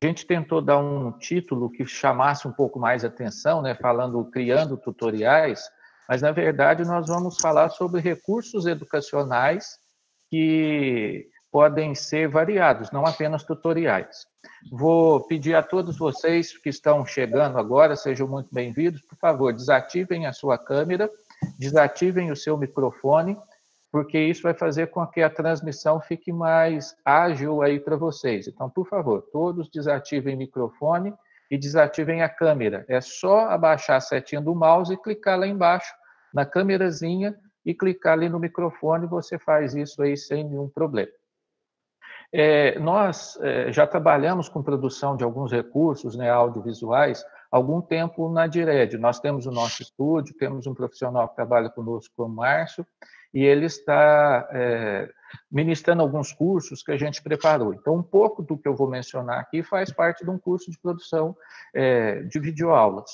A gente tentou dar um título que chamasse um pouco mais atenção, né, falando, criando tutoriais, mas, na verdade, nós vamos falar sobre recursos educacionais que podem ser variados, não apenas tutoriais. Vou pedir a todos vocês que estão chegando agora, sejam muito bem-vindos, por favor, desativem a sua câmera, desativem o seu microfone, porque isso vai fazer com que a transmissão fique mais ágil aí para vocês. Então, por favor, todos desativem o microfone e desativem a câmera. É só abaixar a setinha do mouse e clicar lá embaixo, na câmerazinha, e clicar ali no microfone, você faz isso aí sem nenhum problema. Nós já trabalhamos com produção de alguns recursos, né, audiovisuais, há algum tempo na Dired. Nós temos o nosso estúdio, temos um profissional que trabalha conosco, o Márcio, e ele está ministrando alguns cursos que a gente preparou. Então, um pouco do que eu vou mencionar aqui faz parte de um curso de produção de videoaulas.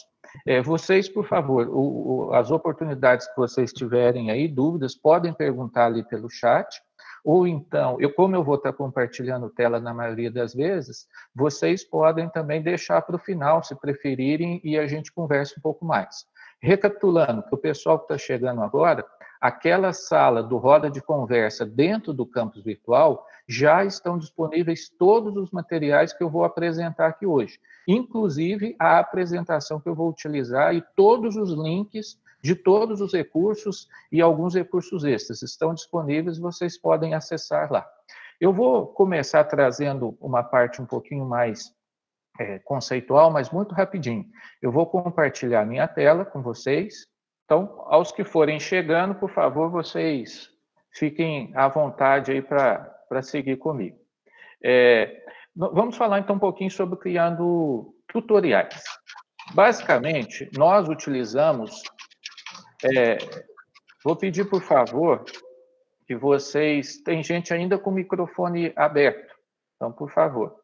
Vocês, por favor, as oportunidades que vocês tiverem aí, dúvidas, podem perguntar ali pelo chat, ou então, como eu vou estar compartilhando tela na maioria das vezes, vocês podem também deixar para o final, se preferirem, e a gente conversa um pouco mais. Recapitulando, para o pessoal que está chegando agora, aquela sala do Roda de Conversa dentro do campus virtual, já estão disponíveis todos os materiais que eu vou apresentar aqui hoje, inclusive a apresentação que eu vou utilizar e todos os links de todos os recursos e alguns recursos extras estão disponíveis, vocês podem acessar lá. Eu vou começar trazendo uma parte um pouquinho mais conceitual, mas muito rapidinho. Eu vou compartilhar minha tela com vocês. Então, aos que forem chegando, por favor, vocês fiquem à vontade aí para seguir comigo. Vamos falar então um pouquinho sobre criando tutoriais. Basicamente, nós utilizamos... vou pedir, por favor, que vocês... Tem gente ainda com o microfone aberto, então, por favor.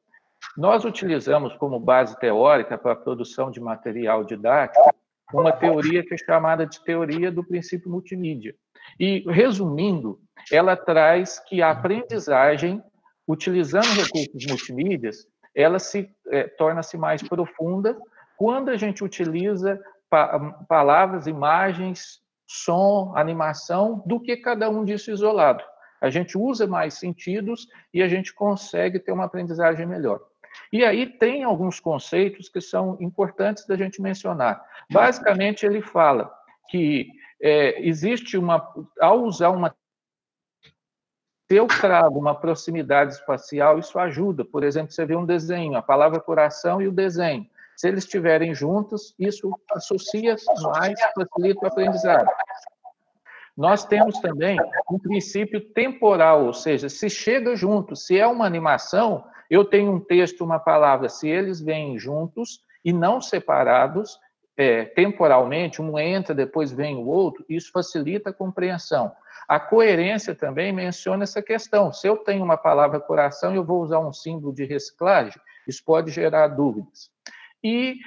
Nós utilizamos como base teórica para a produção de material didático uma teoria que é chamada de teoria do princípio multimídia. E, resumindo, ela traz que a aprendizagem, utilizando recursos multimídias, ela torna-se mais profunda quando a gente utiliza palavras, imagens, som, animação, do que cada um disso isolado. A gente usa mais sentidos e a gente consegue ter uma aprendizagem melhor. E aí tem alguns conceitos que são importantes da gente mencionar. Basicamente, ele fala que existe ao usar se eu trago uma proximidade espacial, isso ajuda. Por exemplo, você vê um desenho, a palavra coração e o desenho. Se eles estiverem juntos, isso associa mais, facilita o aprendizado. Nós temos também um princípio temporal, ou seja, se chega junto, se é uma animação, eu tenho um texto, uma palavra, se eles vêm juntos e não separados, temporalmente, um entra, depois vem o outro, isso facilita a compreensão. A coerência também menciona essa questão. Se eu tenho uma palavra coração e eu vou usar um símbolo de reciclagem, isso pode gerar dúvidas. E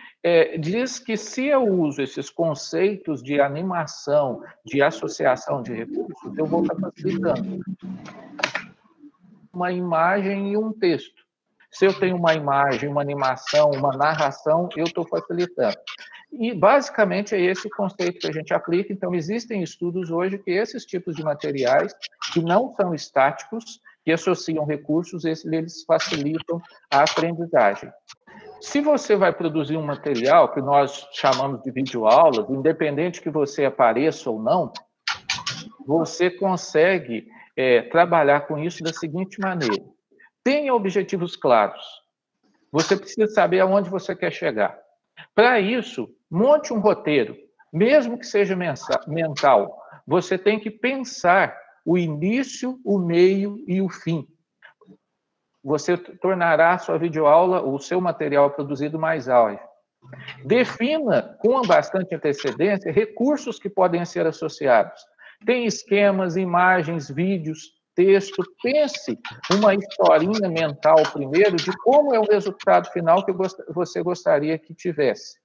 diz que se eu uso esses conceitos de animação, de associação de recursos, eu vou estar facilitando uma imagem e um texto. Se eu tenho uma imagem, uma animação, uma narração, eu estou facilitando. E, basicamente, é esse o conceito que a gente aplica. Então, existem estudos hoje que esses tipos de materiais, que não são estáticos, que associam recursos, eles facilitam a aprendizagem. Se você vai produzir um material que nós chamamos de videoaulas, independente que você apareça ou não, você consegue trabalhar com isso da seguinte maneira. Tenha objetivos claros. Você precisa saber aonde você quer chegar. Para isso, monte um roteiro, mesmo que seja mental. Você tem que pensar o início, o meio e o fim. Você tornará a sua videoaula, o seu material produzido mais ágil. Defina, com bastante antecedência, recursos que podem ser associados. Tem esquemas, imagens, vídeos, texto. Pense uma historinha mental primeiro de como é o resultado final que você gostaria que tivesse.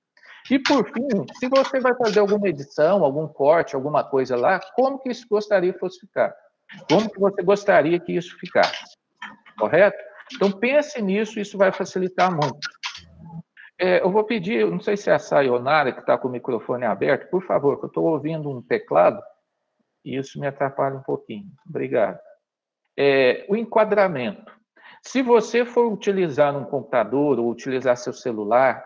E, por fim, se você vai fazer alguma edição, algum corte, alguma coisa lá, como que isso gostaria que fosse ficar? Como que você gostaria que isso ficasse? Correto? Então, pense nisso, isso vai facilitar muito. Eu vou pedir, não sei se é a Sayonara que está com o microfone aberto, por favor, que eu estou ouvindo um teclado e isso me atrapalha um pouquinho. Obrigado. O enquadramento. Se você for utilizar um computador, ou utilizar seu celular,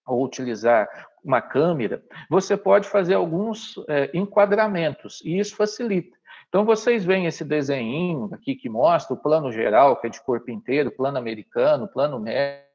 ou utilizar uma câmera, você pode fazer alguns enquadramentos, e isso facilita. Então, vocês veem esse desenho aqui que mostra o plano geral, que é de corpo inteiro, plano americano, plano médio.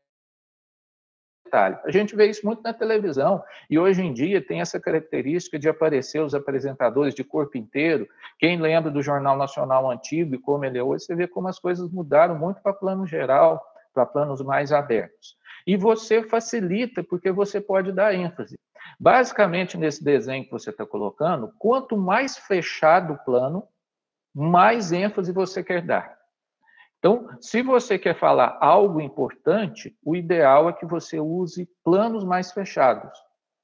A gente vê isso muito na televisão, e hoje em dia tem essa característica de aparecer os apresentadores de corpo inteiro. Quem lembra do Jornal Nacional antigo e como ele é hoje, você vê como as coisas mudaram muito para plano geral, para planos mais abertos. E você facilita, porque você pode dar ênfase. Basicamente, nesse desenho que você está colocando, quanto mais fechado o plano, mais ênfase você quer dar. Então, se você quer falar algo importante, o ideal é que você use planos mais fechados,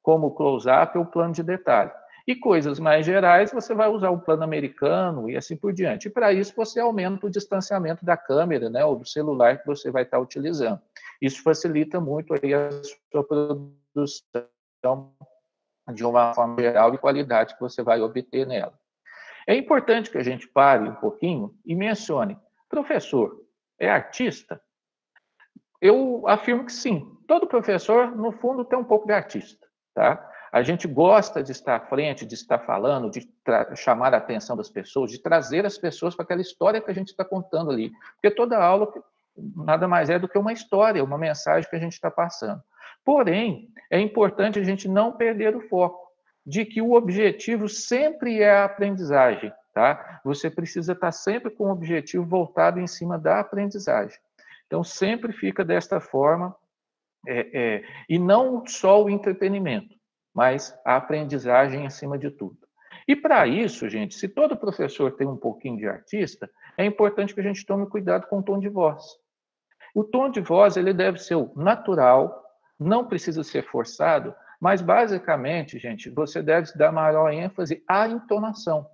como o close-up ou o plano de detalhe. E coisas mais gerais, você vai usar o plano americano e assim por diante. E para isso, você aumenta o distanciamento da câmera, né, ou do celular que você vai estar utilizando. Isso facilita muito aí a sua produção de uma forma geral e qualidade que você vai obter nela. É importante que a gente pare um pouquinho e mencione: professor é artista? Eu afirmo que sim. Todo professor, no fundo, tem um pouco de artista, tá? A gente gosta de estar à frente, de estar falando, de chamar a atenção das pessoas, de trazer as pessoas para aquela história que a gente está contando ali. Porque toda aula nada mais é do que uma história, uma mensagem que a gente está passando. Porém, é importante a gente não perder o foco de que o objetivo sempre é a aprendizagem, tá? Você precisa estar sempre com o objetivo voltado em cima da aprendizagem. Então, sempre fica desta forma, e não só o entretenimento, mas a aprendizagem acima de tudo. E para isso, gente, se todo professor tem um pouquinho de artista, é importante que a gente tome cuidado com o tom de voz. O tom de voz ele deve ser o natural, não precisa ser forçado, mas basicamente, gente, você deve dar maior ênfase à entonação.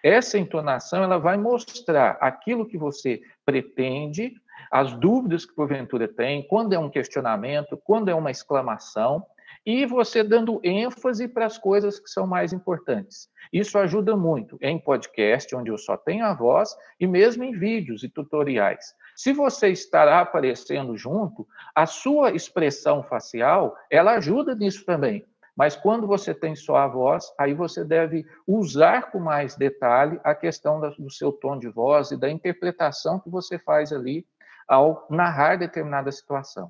Essa entonação ela vai mostrar aquilo que você pretende, as dúvidas que porventura tem, quando é um questionamento, quando é uma exclamação, e você dando ênfase para as coisas que são mais importantes. Isso ajuda muito em podcast, onde eu só tenho a voz, e mesmo em vídeos e tutoriais. Se você estará aparecendo junto, a sua expressão facial, ela ajuda nisso também. Mas quando você tem só a voz, aí você deve usar com mais detalhe a questão do seu tom de voz e da interpretação que você faz ali ao narrar determinada situação.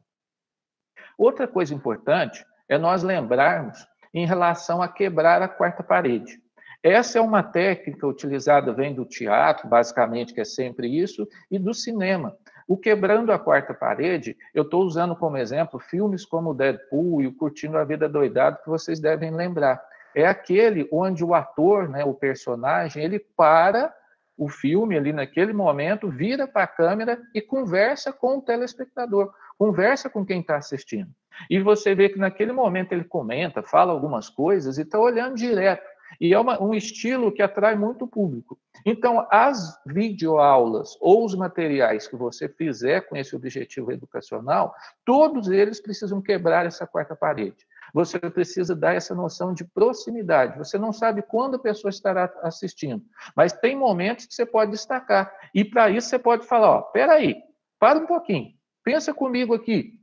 Outra coisa importante é nós lembrarmos em relação a quebrar a quarta parede. Essa é uma técnica utilizada, vem do teatro, basicamente, que é sempre isso, e do cinema. O quebrando a quarta parede, eu estou usando como exemplo filmes como Deadpool e o Curtindo a Vida Doidado, que vocês devem lembrar. É aquele onde o ator, né, o personagem, ele para o filme ali naquele momento, vira para a câmera e conversa com o telespectador, conversa com quem está assistindo. E você vê que naquele momento ele comenta, fala algumas coisas e está olhando direto. E é um estilo que atrai muito o público. Então, as videoaulas ou os materiais que você fizer com esse objetivo educacional, todos eles precisam quebrar essa quarta parede. Você precisa dar essa noção de proximidade. Você não sabe quando a pessoa estará assistindo, mas tem momentos que você pode destacar. E para isso você pode falar, ó, peraí, para um pouquinho, pensa comigo aqui.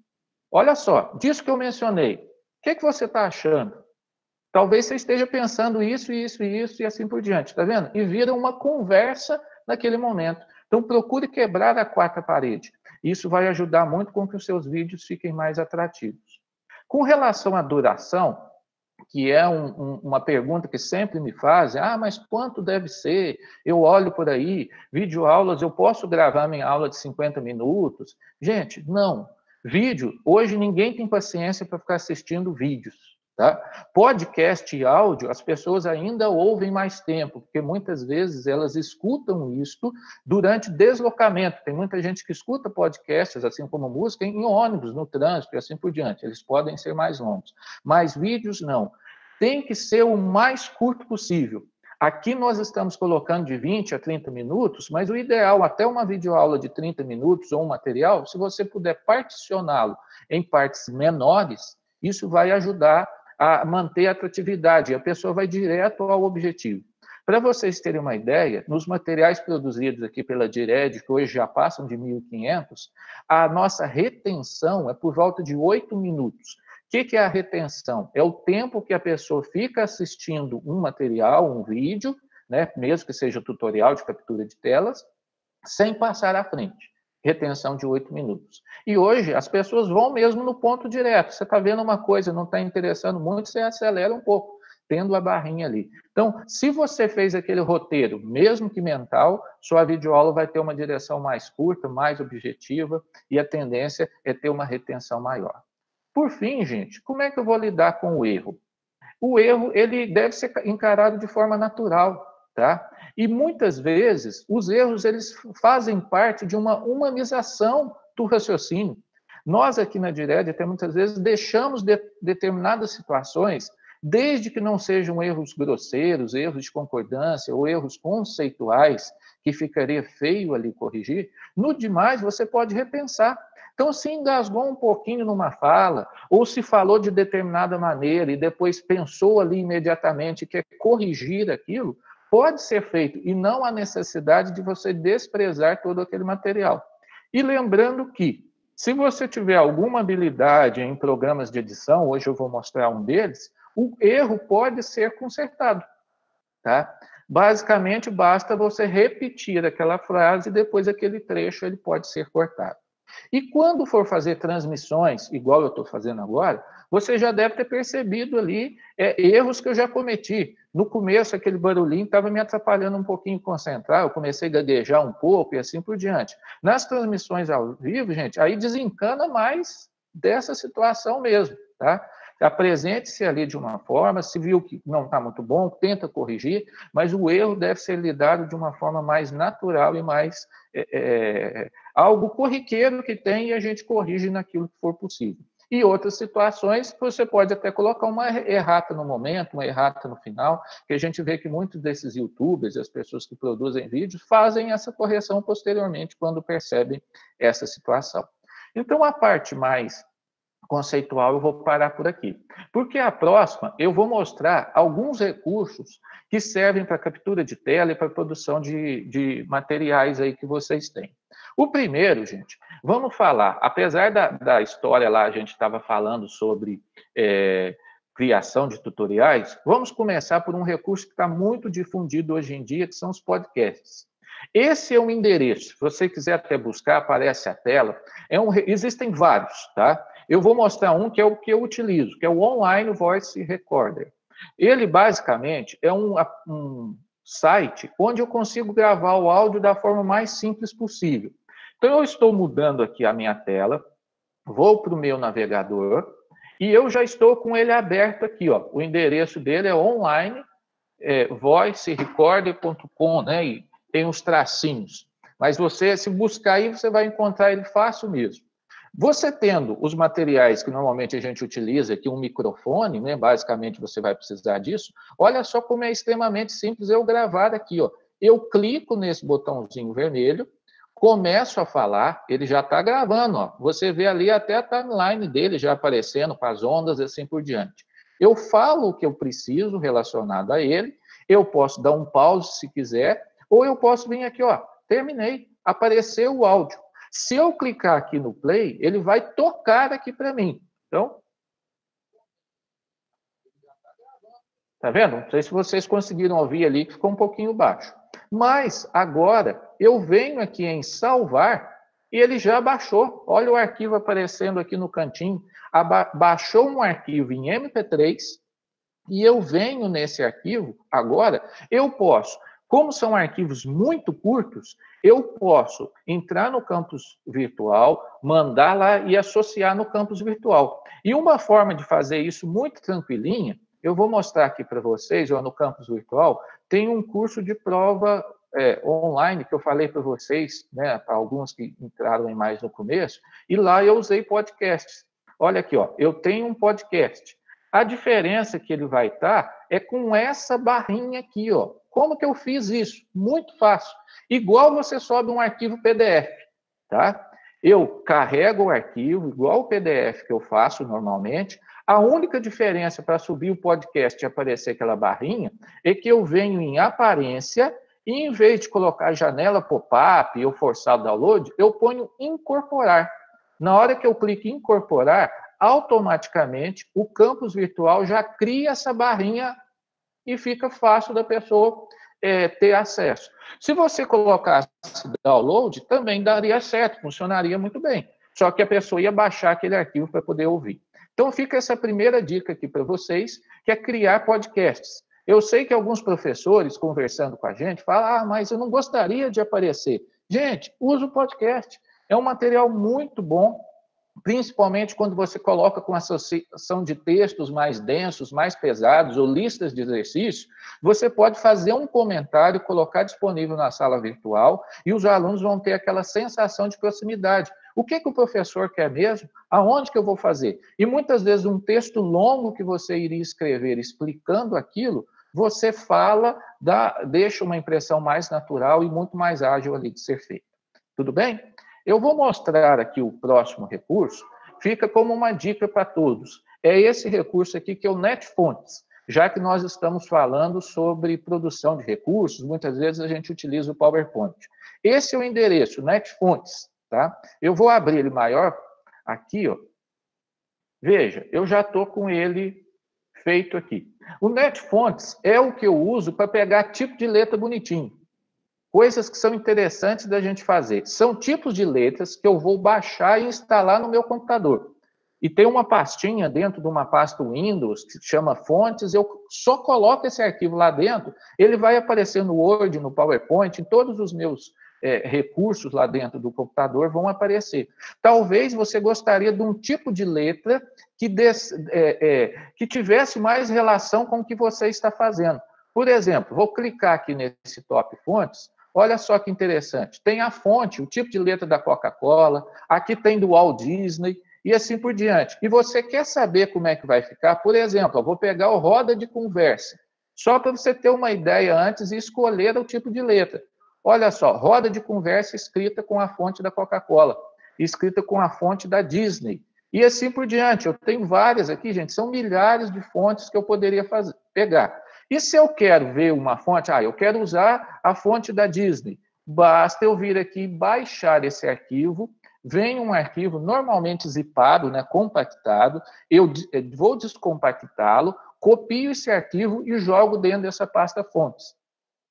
Olha só, disso que eu mencionei, o que você está achando? Talvez você esteja pensando isso, isso, isso e assim por diante, tá vendo? E vira uma conversa naquele momento. Então, procure quebrar a quarta parede. Isso vai ajudar muito com que os seus vídeos fiquem mais atrativos. Com relação à duração, que é uma pergunta que sempre me fazem, mas quanto deve ser? Eu olho por aí, videoaulas, eu posso gravar minha aula de 50 minutos? Gente, não. Vídeo, hoje ninguém tem paciência para ficar assistindo vídeos. Tá? Podcast e áudio, as pessoas ainda ouvem mais tempo, porque muitas vezes elas escutam isto durante deslocamento. Tem muita gente que escuta podcasts, assim como música, em ônibus, no trânsito e assim por diante. Eles podem ser mais longos. Mas vídeos, não. Tem que ser o mais curto possível. Aqui nós estamos colocando de 20 a 30 minutos, mas o ideal, até uma videoaula de 30 minutos ou um material, se você puder particioná-lo em partes menores, isso vai ajudar a manter a atratividade, e a pessoa vai direto ao objetivo. Para vocês terem uma ideia, nos materiais produzidos aqui pela Dired, que hoje já passam de 1.500, a nossa retenção é por volta de 8 minutos. O que é a retenção? É o tempo que a pessoa fica assistindo um material, um vídeo, né, mesmo que seja tutorial de captura de telas, sem passar à frente. Retenção de 8 minutos. E hoje as pessoas vão mesmo no ponto direto. Você está vendo uma coisa, não está interessando muito, você acelera um pouco, tendo a barrinha ali. Então, se você fez aquele roteiro, mesmo que mental, sua videoaula vai ter uma direção mais curta, mais objetiva, e a tendência é ter uma retenção maior. Por fim, gente, como é que eu vou lidar com o erro? O erro, ele deve ser encarado de forma natural, tá? E muitas vezes os erros eles fazem parte de uma humanização do raciocínio. Nós aqui na Dired até muitas vezes deixamos determinadas situações, desde que não sejam erros grosseiros, erros de concordância ou erros conceituais, que ficaria feio ali corrigir, no demais você pode repensar. Então, se engasgou um pouquinho numa fala, ou se falou de determinada maneira e depois pensou ali imediatamente que quer corrigir aquilo, pode ser feito, e não há necessidade de você desprezar todo aquele material. E lembrando que, se você tiver alguma habilidade em programas de edição, hoje eu vou mostrar um deles, o erro pode ser consertado, tá? Basicamente, basta você repetir aquela frase e depois aquele trecho ele pode ser cortado. E quando for fazer transmissões, igual eu estou fazendo agora, você já deve ter percebido ali erros que eu já cometi. No começo, aquele barulhinho estava me atrapalhando um pouquinho concentrar, eu comecei a gaguejar um pouco e assim por diante. Nas transmissões ao vivo, gente, aí desencana mais dessa situação mesmo, tá? Apresente-se ali de uma forma, se viu que não está muito bom, tenta corrigir, mas o erro deve ser lidado de uma forma mais natural e mais algo corriqueiro que tem e a gente corrige naquilo que for possível. E outras situações, você pode até colocar uma errata no momento, uma errata no final, que a gente vê que muitos desses youtubers e as pessoas que produzem vídeos fazem essa correção posteriormente quando percebem essa situação. Então, a parte mais conceitual eu vou parar por aqui. Porque a próxima eu vou mostrar alguns recursos que servem para captura de tela e para produção de materiais aí que vocês têm. O primeiro, gente, vamos falar, apesar da história lá, a gente estava falando sobre criação de tutoriais, vamos começar por um recurso que está muito difundido hoje em dia, que são os podcasts. Esse é um endereço, se você quiser até buscar, aparece a tela, existem vários, tá? Eu vou mostrar um que é o que eu utilizo, que é o Online Voice Recorder. Ele, basicamente, é um site onde eu consigo gravar o áudio da forma mais simples possível. Então, eu estou mudando aqui a minha tela, vou para o meu navegador, e eu já estou com ele aberto aqui, ó. O endereço dele é online, voicerecorder.com, né? E tem uns tracinhos. Mas você, se buscar aí, você vai encontrar ele fácil mesmo. Você tendo os materiais que normalmente a gente utiliza aqui, um microfone, né? Basicamente você vai precisar disso. Olha só como é extremamente simples eu gravar aqui, ó. Eu clico nesse botãozinho vermelho, começo a falar, ele já está gravando, ó. Você vê ali até a timeline dele já aparecendo com as ondas e assim por diante. Eu falo o que eu preciso relacionado a ele, eu posso dar um pause se quiser, ou eu posso vir aqui, ó, terminei, apareceu o áudio. Se eu clicar aqui no play, ele vai tocar aqui para mim. Então, tá vendo? Não sei se vocês conseguiram ouvir ali, que ficou um pouquinho baixo. Mas agora eu venho aqui em salvar e ele já baixou. Olha o arquivo aparecendo aqui no cantinho. Baixou um arquivo em MP3 e eu venho nesse arquivo agora. Eu posso, como são arquivos muito curtos, eu posso entrar no campus virtual, mandar lá e associar no campus virtual. E uma forma de fazer isso muito tranquilinha, eu vou mostrar aqui para vocês, ó, no campus virtual, tem um curso de prova online que eu falei para vocês, né, para alguns que entraram mais no começo, e lá eu usei podcasts. Olha aqui, ó, eu tenho um podcast. A diferença que ele vai estar é com essa barrinha aqui, ó. Como que eu fiz isso? Muito fácil. Igual você sobe um arquivo PDF, tá? Eu carrego o arquivo, igual o PDF que eu faço normalmente. A única diferença para subir o podcast e aparecer aquela barrinha é que eu venho em aparência e, em vez de colocar janela pop-up ou forçar o download, eu ponho incorporar. Na hora que eu clico em incorporar, automaticamente o campus virtual já cria essa barrinha e fica fácil da pessoa ter acesso. Se você colocasse download, também daria certo, funcionaria muito bem. Só que a pessoa ia baixar aquele arquivo para poder ouvir. Então, fica essa primeira dica aqui para vocês, que é criar podcasts. Eu sei que alguns professores, conversando com a gente, falam, mas eu não gostaria de aparecer. Gente, usa o podcast. É um material muito bom, principalmente quando você coloca com associação de textos mais densos, mais pesados, ou listas de exercícios, você pode fazer um comentário, colocar disponível na sala virtual, e os alunos vão ter aquela sensação de proximidade. O que o professor quer mesmo? Aonde que eu vou fazer? E muitas vezes um texto longo que você iria escrever explicando aquilo, você fala, deixa uma impressão mais natural e muito mais ágil ali de ser feito. Tudo bem? Eu vou mostrar aqui o próximo recurso, fica como uma dica para todos. É esse recurso aqui que é o NetFonts, já que nós estamos falando sobre produção de recursos, muitas vezes a gente utiliza o PowerPoint. Esse é o endereço, NetFonts, tá? Eu vou abrir ele maior aqui, ó. Veja, eu já estou com ele feito aqui. O NetFonts é o que eu uso para pegar tipo de letra bonitinho. Coisas que são interessantes da gente fazer. São tipos de letras que eu vou baixar e instalar no meu computador. E tem uma pastinha dentro de uma pasta Windows que se chama Fontes, eu só coloco esse arquivo lá dentro, ele vai aparecer no Word, no PowerPoint, em todos os meus recursos lá dentro do computador vão aparecer. Talvez você gostaria de um tipo de letra que tivesse mais relação com o que você está fazendo. Por exemplo, vou clicar aqui nesse top fontes. Olha só que interessante. Tem a fonte, o tipo de letra da Coca-Cola, aqui tem do Walt Disney e assim por diante. E você quer saber como é que vai ficar? Por exemplo, eu vou pegar o roda de conversa, só para você ter uma ideia antes e escolher o tipo de letra. Olha só, roda de conversa escrita com a fonte da Coca-Cola, escrita com a fonte da Disney. E assim por diante. Eu tenho várias aqui, gente, são milhares de fontes que eu poderia pegar. E se eu quero ver uma fonte, eu quero usar a fonte da Disney, basta eu vir aqui e baixar esse arquivo, vem um arquivo normalmente zipado, né, compactado, eu vou descompactá-lo, copio esse arquivo e jogo dentro dessa pasta fontes.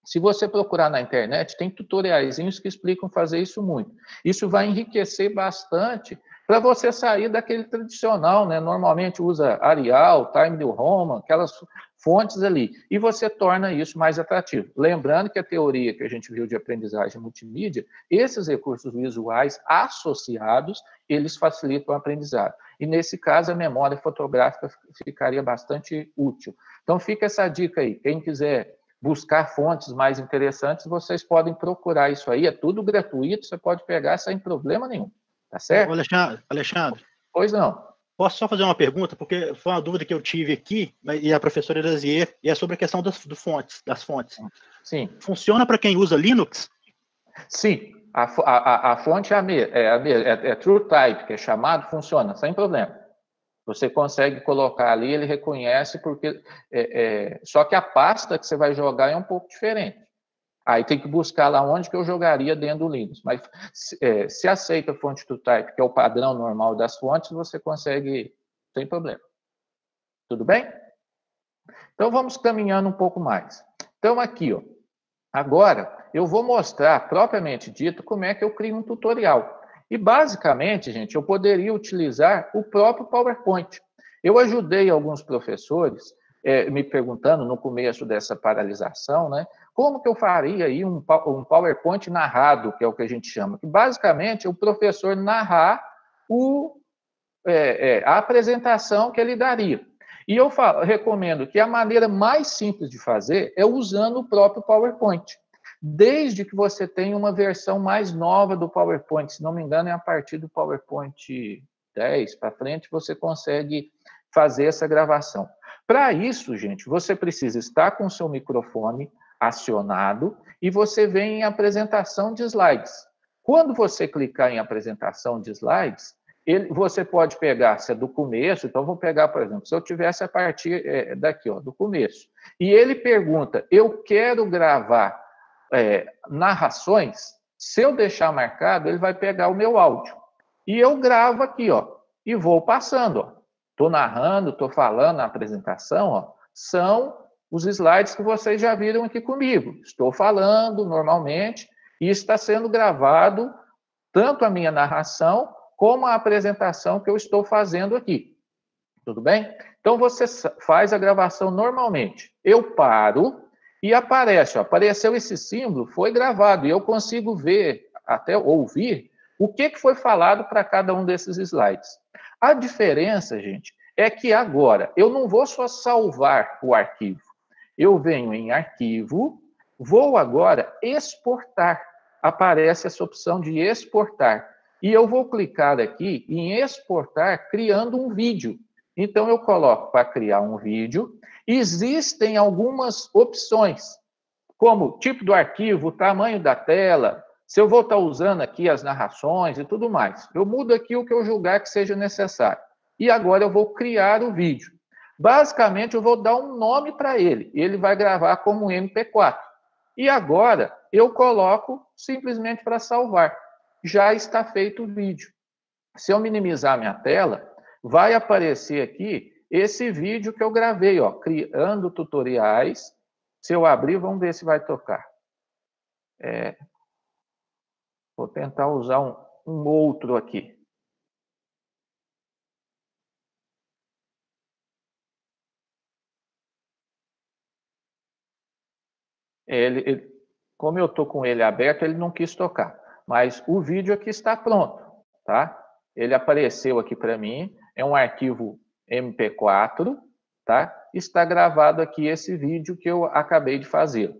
Se você procurar na internet, tem tutoriaizinhos que explicam fazer isso muito. Isso vai enriquecer bastante para você sair daquele tradicional, né? Normalmente usa Arial, Time New Roman, aquelas fontes ali, e você torna isso mais atrativo. Lembrando que a teoria que a gente viu de aprendizagem multimídia, esses recursos visuais associados, eles facilitam o aprendizado. E nesse caso, a memória fotográfica ficaria bastante útil. Então, fica essa dica aí. Quem quiser buscar fontes mais interessantes, vocês podem procurar isso aí, é tudo gratuito, você pode pegar sem problema nenhum, tá certo? Alexandre, pois não. Posso só fazer uma pergunta, porque foi uma dúvida que eu tive aqui, e a professora Erazier, e é sobre a questão das fontes. Sim. Funciona para quem usa Linux? Sim, a fonte é TrueType, que é chamado, funciona, sem problema. Você consegue colocar ali, ele reconhece, porque só que a pasta que você vai jogar é um pouco diferente. Aí tem que buscar lá onde que eu jogaria dentro do Linux. Mas se aceita a fonte TrueType, que é o padrão normal das fontes, você consegue sem problema. Tudo bem? Então vamos caminhando um pouco mais. Então aqui, ó, agora eu vou mostrar, propriamente dito, como é que eu crio um tutorial. E basicamente, gente, eu poderia utilizar o próprio PowerPoint. Eu ajudei alguns professores me perguntando no começo dessa paralisação, né? Como que eu faria aí um PowerPoint narrado, que é o que a gente chama, que basicamente é o professor narrar a apresentação que ele daria. E eu recomendo que a maneira mais simples de fazer é usando o próprio PowerPoint. Desde que você tenha uma versão mais nova do PowerPoint, se não me engano, é a partir do PowerPoint 10 para frente, você consegue fazer essa gravação. Para isso, gente, você precisa estar com o seu microfone acionado e você vem em apresentação de slides. Quando você clicar em apresentação de slides, você pode pegar, se é do começo, então vou pegar, por exemplo, se eu tivesse a partir daqui, ó, do começo, e ele pergunta, eu quero gravar narrações, se eu deixar marcado, ele vai pegar o meu áudio. E eu gravo aqui, ó, e vou passando, ó. Estou narrando, estou falando na apresentação, ó, são os slides que vocês já viram aqui comigo. Estou falando normalmente e está sendo gravado tanto a minha narração como a apresentação que eu estou fazendo aqui. Tudo bem? Então, você faz a gravação normalmente. Eu paro e aparece, ó, apareceu esse símbolo, foi gravado, e eu consigo ver, até ouvir, o que foi falado para cada um desses slides. A diferença, gente, é que agora eu não vou só salvar o arquivo. Eu venho em arquivo, vou agora exportar. Aparece essa opção de exportar. E eu vou clicar aqui em exportar, criando um vídeo. Então, eu coloco para criar um vídeo. Existem algumas opções, como tipo do arquivo, tamanho da tela, se eu vou estar usando aqui as narrações e tudo mais. Eu mudo aqui o que eu julgar que seja necessário. E agora eu vou criar o vídeo. Basicamente, eu vou dar um nome para ele. Ele vai gravar como MP4. E agora, eu coloco simplesmente para salvar. Já está feito o vídeo. Se eu minimizar minha tela, vai aparecer aqui esse vídeo que eu gravei, ó, criando tutoriais. Se eu abrir, vamos ver se vai tocar. Vou tentar usar um outro aqui. Como eu estou com ele aberto, ele não quis tocar. Mas o vídeo aqui está pronto, tá? Ele apareceu aqui para mim, é um arquivo MP4, tá? Está gravado aqui esse vídeo que eu acabei de fazer.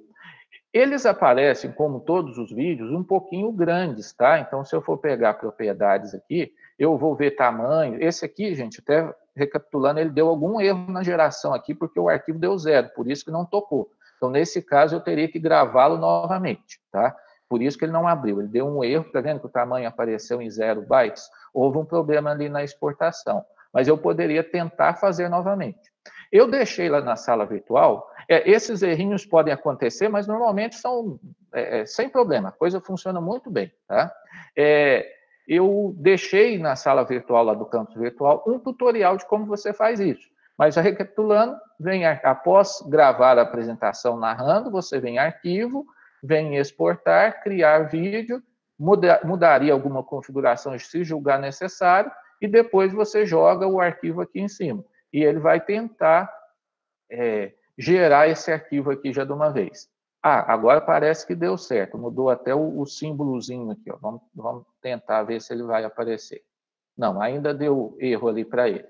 Eles aparecem, como todos os vídeos, um pouquinho grandes, tá? Então, se eu for pegar propriedades aqui, eu vou ver tamanho. Esse aqui, gente, até recapitulando, ele deu algum erro na geração aqui, porque o arquivo deu 0, por isso que não tocou. Então, nesse caso, eu teria que gravá-lo novamente, tá? Por isso que ele não abriu. Ele deu um erro, tá vendo que o tamanho apareceu em 0 bytes? Houve um problema ali na exportação. Mas eu poderia tentar fazer novamente. Eu deixei lá na sala virtual, esses errinhos podem acontecer, mas normalmente são sem problema, a coisa funciona muito bem, tá? Eu deixei na sala virtual lá do campus virtual um tutorial de como você faz isso. Mas, já recapitulando, após gravar a apresentação narrando, você vem em arquivo, vem em exportar, criar vídeo, mudaria alguma configuração se julgar necessário, e depois você joga o arquivo aqui em cima. E ele vai tentar gerar esse arquivo aqui já de uma vez. Agora parece que deu certo, mudou até o símbolozinho aqui, ó. Vamos tentar ver se ele vai aparecer. Não, ainda deu erro ali para ele.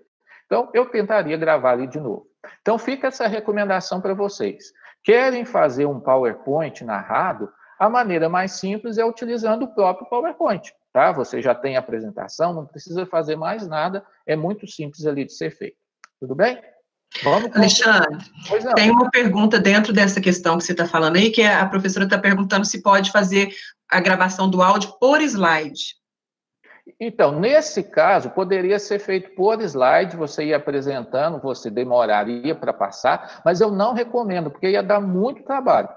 Então, eu tentaria gravar ali de novo. Então, fica essa recomendação para vocês. Querem fazer um PowerPoint narrado? A maneira mais simples é utilizando o próprio PowerPoint, tá? Você já tem a apresentação, não precisa fazer mais nada, é muito simples ali de ser feito. Tudo bem? Vamos, Alexandre, tem uma pergunta dentro dessa questão que você está falando aí, que a professora está perguntando se pode fazer a gravação do áudio por slide. Então, nesse caso, poderia ser feito por slide, você ia apresentando, você demoraria para passar, mas eu não recomendo, porque ia dar muito trabalho,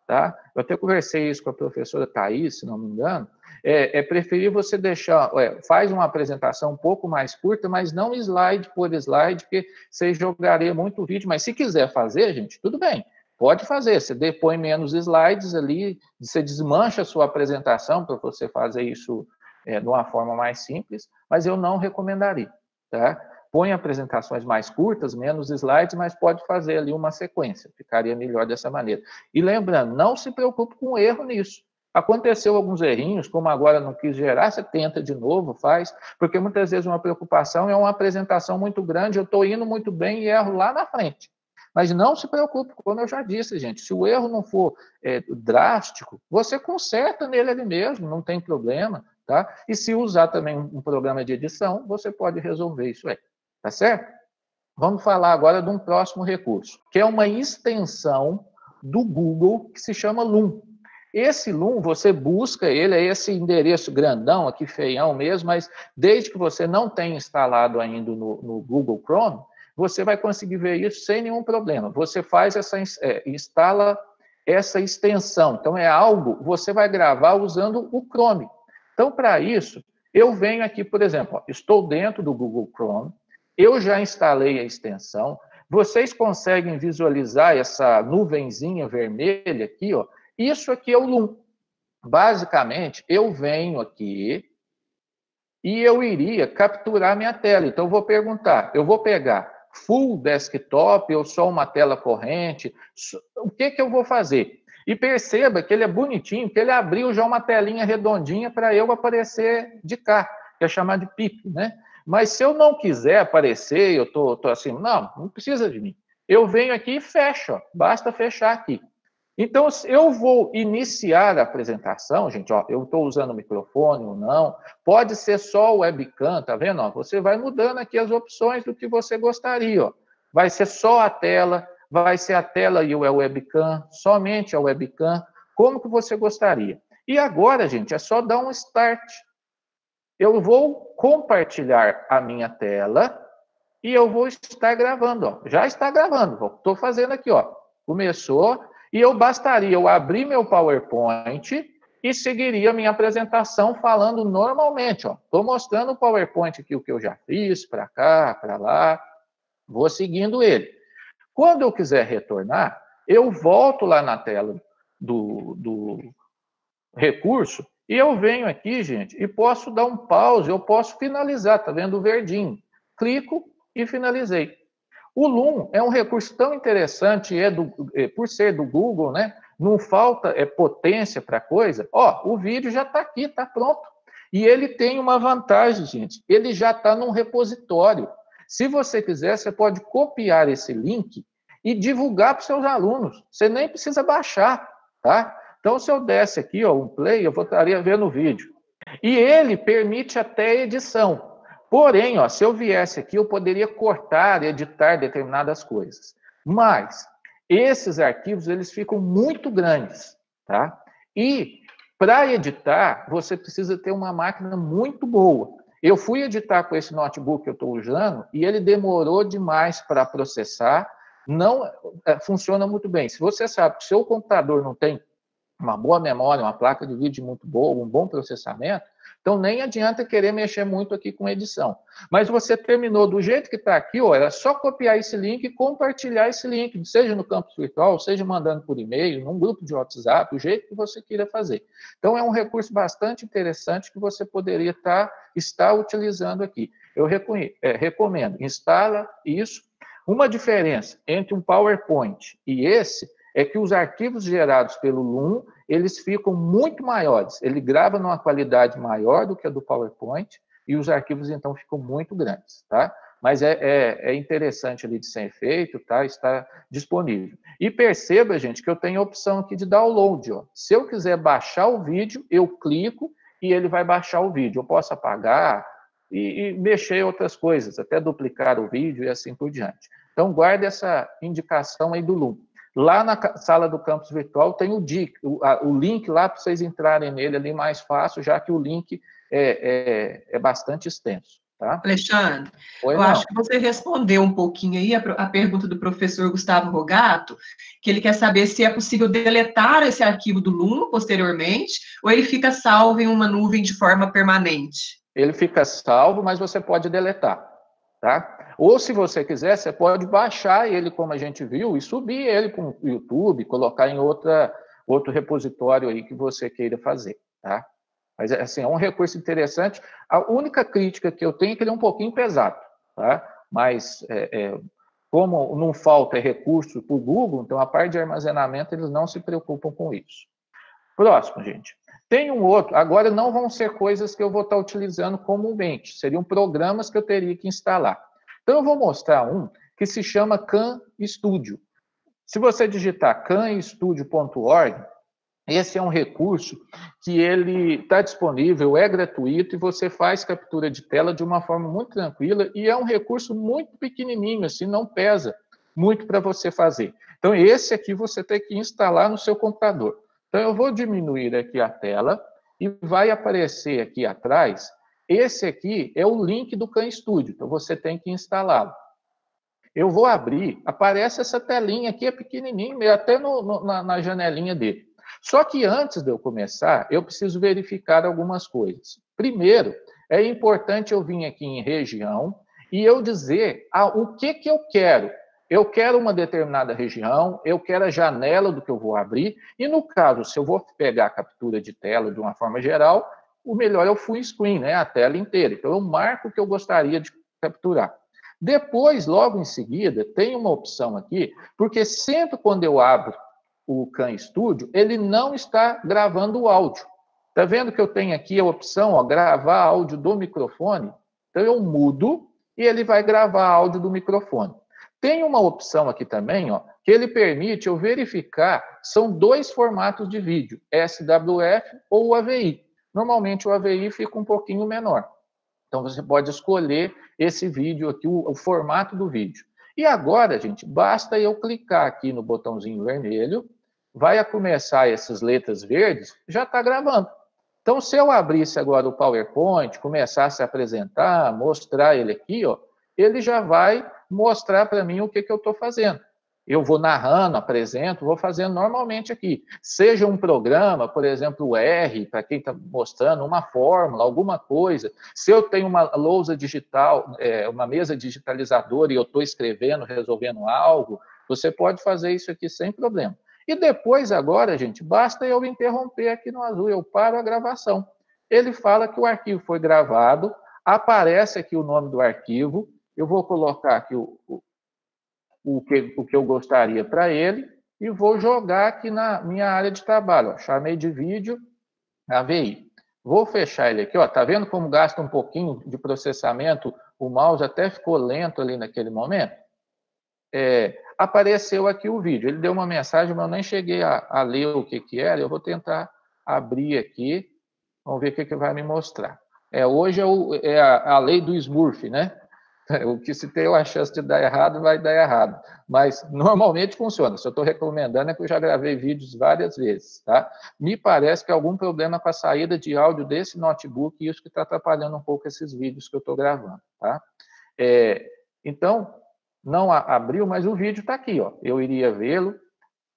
tá? Eu até conversei isso com a professora Thaís, se não me engano, é preferível você deixar, faz uma apresentação um pouco mais curta, mas não slide por slide, porque você jogaria muito vídeo, mas se quiser fazer, gente, tudo bem, pode fazer, você depõe menos slides ali, você desmancha a sua apresentação para você fazer isso de uma forma mais simples, mas eu não recomendaria, tá? Põe apresentações mais curtas, menos slides, mas pode fazer ali uma sequência, ficaria melhor dessa maneira. E lembrando, não se preocupe com erro nisso. Aconteceu alguns errinhos, como agora não quis gerar, você tenta de novo, faz, porque muitas vezes uma preocupação é uma apresentação muito grande, eu estou indo muito bem e erro lá na frente. Mas não se preocupe, como eu já disse, gente, se o erro não for drástico, você conserta nele ali mesmo, não tem problema, tá? E se usar também um programa de edição, você pode resolver isso aí, tá certo? Vamos falar agora de um próximo recurso, que é uma extensão do Google que se chama Loom. Esse Loom, você busca ele, é esse endereço grandão aqui, feião mesmo, mas desde que você não tenha instalado ainda no Google Chrome, você vai conseguir ver isso sem nenhum problema. Você faz instala essa extensão. Então, é algo, você vai gravar usando o Chrome. Então, para isso, eu venho aqui, por exemplo, estou dentro do Google Chrome, eu já instalei a extensão, vocês conseguem visualizar essa nuvenzinha vermelha aqui, ó? Isso aqui é o Loom. Basicamente, eu venho aqui e eu iria capturar minha tela. Então, eu vou perguntar, eu vou pegar full desktop ou só uma tela corrente? O que eu vou fazer? E perceba que ele é bonitinho, que ele abriu já uma telinha redondinha para eu aparecer de cá, que é chamado de PIP, né? Mas se eu não quiser aparecer, eu tô assim, não precisa de mim. Eu venho aqui e fecho, ó, basta fechar aqui. Então, eu vou iniciar a apresentação, gente, ó, eu estou usando o microfone ou não, pode ser só o webcam, tá vendo? Ó, você vai mudando aqui as opções do que você gostaria, ó. Vai ser só a tela, vai ser a tela e o webcam, somente a webcam, como que você gostaria. E agora, gente, é só dar um start. Eu vou compartilhar a minha tela e eu vou estar gravando, ó. Já está gravando, estou fazendo aqui, ó. Começou. E bastaria eu abrir meu PowerPoint e seguiria a minha apresentação falando normalmente. Estou mostrando o PowerPoint aqui, o que eu já fiz, para cá, para lá. Vou seguindo ele. Quando eu quiser retornar, eu volto lá na tela do recurso e eu venho aqui, gente, e posso dar um pause, eu posso finalizar, tá vendo o verdinho? Clico e finalizei. O Loom é um recurso tão interessante, por ser do Google, né? Não falta potência para coisa. Ó, o vídeo já está aqui, está pronto. E ele tem uma vantagem, gente. Ele já está num repositório. Se você quiser, você pode copiar esse link e divulgar para os seus alunos. Você nem precisa baixar, tá? Então, se eu desse aqui, ó, um play, eu estaria vendo o vídeo. E ele permite até edição. Porém, ó, se eu viesse aqui, eu poderia cortar e editar determinadas coisas. Mas esses arquivos, eles ficam muito grandes, tá? E para editar, você precisa ter uma máquina muito boa. Eu fui editar com esse notebook que eu estou usando e ele demorou demais para processar, não funciona muito bem. Se você sabe que o seu computador não tem uma boa memória, uma placa de vídeo muito boa, um bom processamento, então nem adianta querer mexer muito aqui com edição. Mas você terminou do jeito que está aqui, ó, era só copiar esse link e compartilhar esse link, seja no campus virtual, seja mandando por e-mail, num grupo de WhatsApp, o jeito que você queira fazer. Então é um recurso bastante interessante que você poderia estar utilizando aqui. Eu recomendo, instala isso. Uma diferença entre um PowerPoint e esse é que os arquivos gerados pelo Loom, eles ficam muito maiores. Ele grava numa qualidade maior do que a do PowerPoint e os arquivos, então, ficam muito grandes, tá? Mas é interessante ali de ser feito, tá? Está disponível. E perceba, gente, que eu tenho a opção aqui de download, ó. Se eu quiser baixar o vídeo, eu clico e ele vai baixar o vídeo. Eu posso apagar e mexer em outras coisas, até duplicar o vídeo e assim por diante. Então, guarde essa indicação aí do Loom. Lá na sala do campus virtual tem o link lá para vocês entrarem nele ali mais fácil, já que o link é bastante extenso. Tá? Alexandre, eu acho que você respondeu um pouquinho aí a pergunta do professor Gustavo Rogato, que ele quer saber se é possível deletar esse arquivo do Loom posteriormente, ou ele fica salvo em uma nuvem de forma permanente? Ele fica salvo, mas você pode deletar, tá? Ou, se você quiser, você pode baixar ele, como a gente viu, e subir ele para o YouTube, colocar em outro repositório aí que você queira fazer, tá? Mas, assim, é um recurso interessante. A única crítica que eu tenho é que ele é um pouquinho pesado, tá? Mas, como não falta recurso para o Google, então a parte de armazenamento, eles não se preocupam com isso. Próximo, gente. Tem um outro, agora não vão ser coisas que eu vou estar utilizando comumente, seriam programas que eu teria que instalar. Então, eu vou mostrar um que se chama CanStudio. Se você digitar canstudio.org, Esse é um recurso que ele está disponível, é gratuito, e você faz captura de tela de uma forma muito tranquila, e é um recurso muito pequenininho, assim, não pesa muito para você fazer. Então, esse aqui você tem que instalar no seu computador. Então, eu vou diminuir aqui a tela, e vai aparecer aqui atrás, esse aqui é o link do CanStudio, então você tem que instalá-lo. Eu vou abrir, aparece essa telinha aqui, é pequenininho, até na janelinha dele. Só que antes de eu começar, eu preciso verificar algumas coisas. Primeiro, é importante eu vir aqui em região e eu dizer o que eu quero. Eu quero uma determinada região, eu quero a janela do que eu vou abrir, e no caso, se eu vou pegar a captura de tela de uma forma geral, o melhor é o full screen, né? A tela inteira. Então, eu marco o que eu gostaria de capturar. Depois, logo em seguida, tem uma opção aqui, porque sempre quando eu abro o CanStudio, ele não está gravando o áudio. Está vendo que eu tenho aqui a opção, ó, gravar áudio do microfone? Então, eu mudo e ele vai gravar áudio do microfone. Tem uma opção aqui também, ó, que ele permite eu verificar, são 2 formatos de vídeo, SWF ou o AVI. Normalmente o AVI fica um pouquinho menor. Então, você pode escolher esse vídeo aqui, o formato do vídeo. E agora, gente, basta eu clicar aqui no botãozinho vermelho, vai começar essas letras verdes, já está gravando. Então, se eu abrisse agora o PowerPoint, começasse a apresentar, mostrar ele aqui, ó, ele já vai mostrar para mim o que eu estou fazendo. Eu vou narrando, apresento, vou fazendo normalmente aqui. Seja um programa, por exemplo, o R, para quem está mostrando uma fórmula, alguma coisa. Se eu tenho uma lousa digital, uma mesa digitalizadora e eu estou escrevendo, resolvendo algo, você pode fazer isso aqui sem problema. E depois, agora, gente, basta eu interromper aqui no azul, eu paro a gravação. Ele fala que o arquivo foi gravado, aparece aqui o nome do arquivo, eu vou colocar aqui o que eu gostaria para ele e vou jogar aqui na minha área de trabalho. Ó, chamei de vídeo AVI. Vou fechar ele aqui. Tá vendo como gasta um pouquinho de processamento? O mouse até ficou lento ali naquele momento. Apareceu aqui o vídeo. Ele deu uma mensagem, mas eu nem cheguei a ler o que era. Eu vou tentar abrir aqui. Vamos ver o que vai me mostrar. Hoje é a lei do Smurf, né? O que se tem a chance de dar errado, vai dar errado. Mas normalmente funciona. Se eu estou recomendando, é que eu já gravei vídeos várias vezes, tá? Me parece que algum problema com a saída de áudio desse notebook, e isso que está atrapalhando um pouco esses vídeos que eu estou gravando, tá? Então, não abriu, mas o vídeo está aqui, ó. Eu iria vê-lo.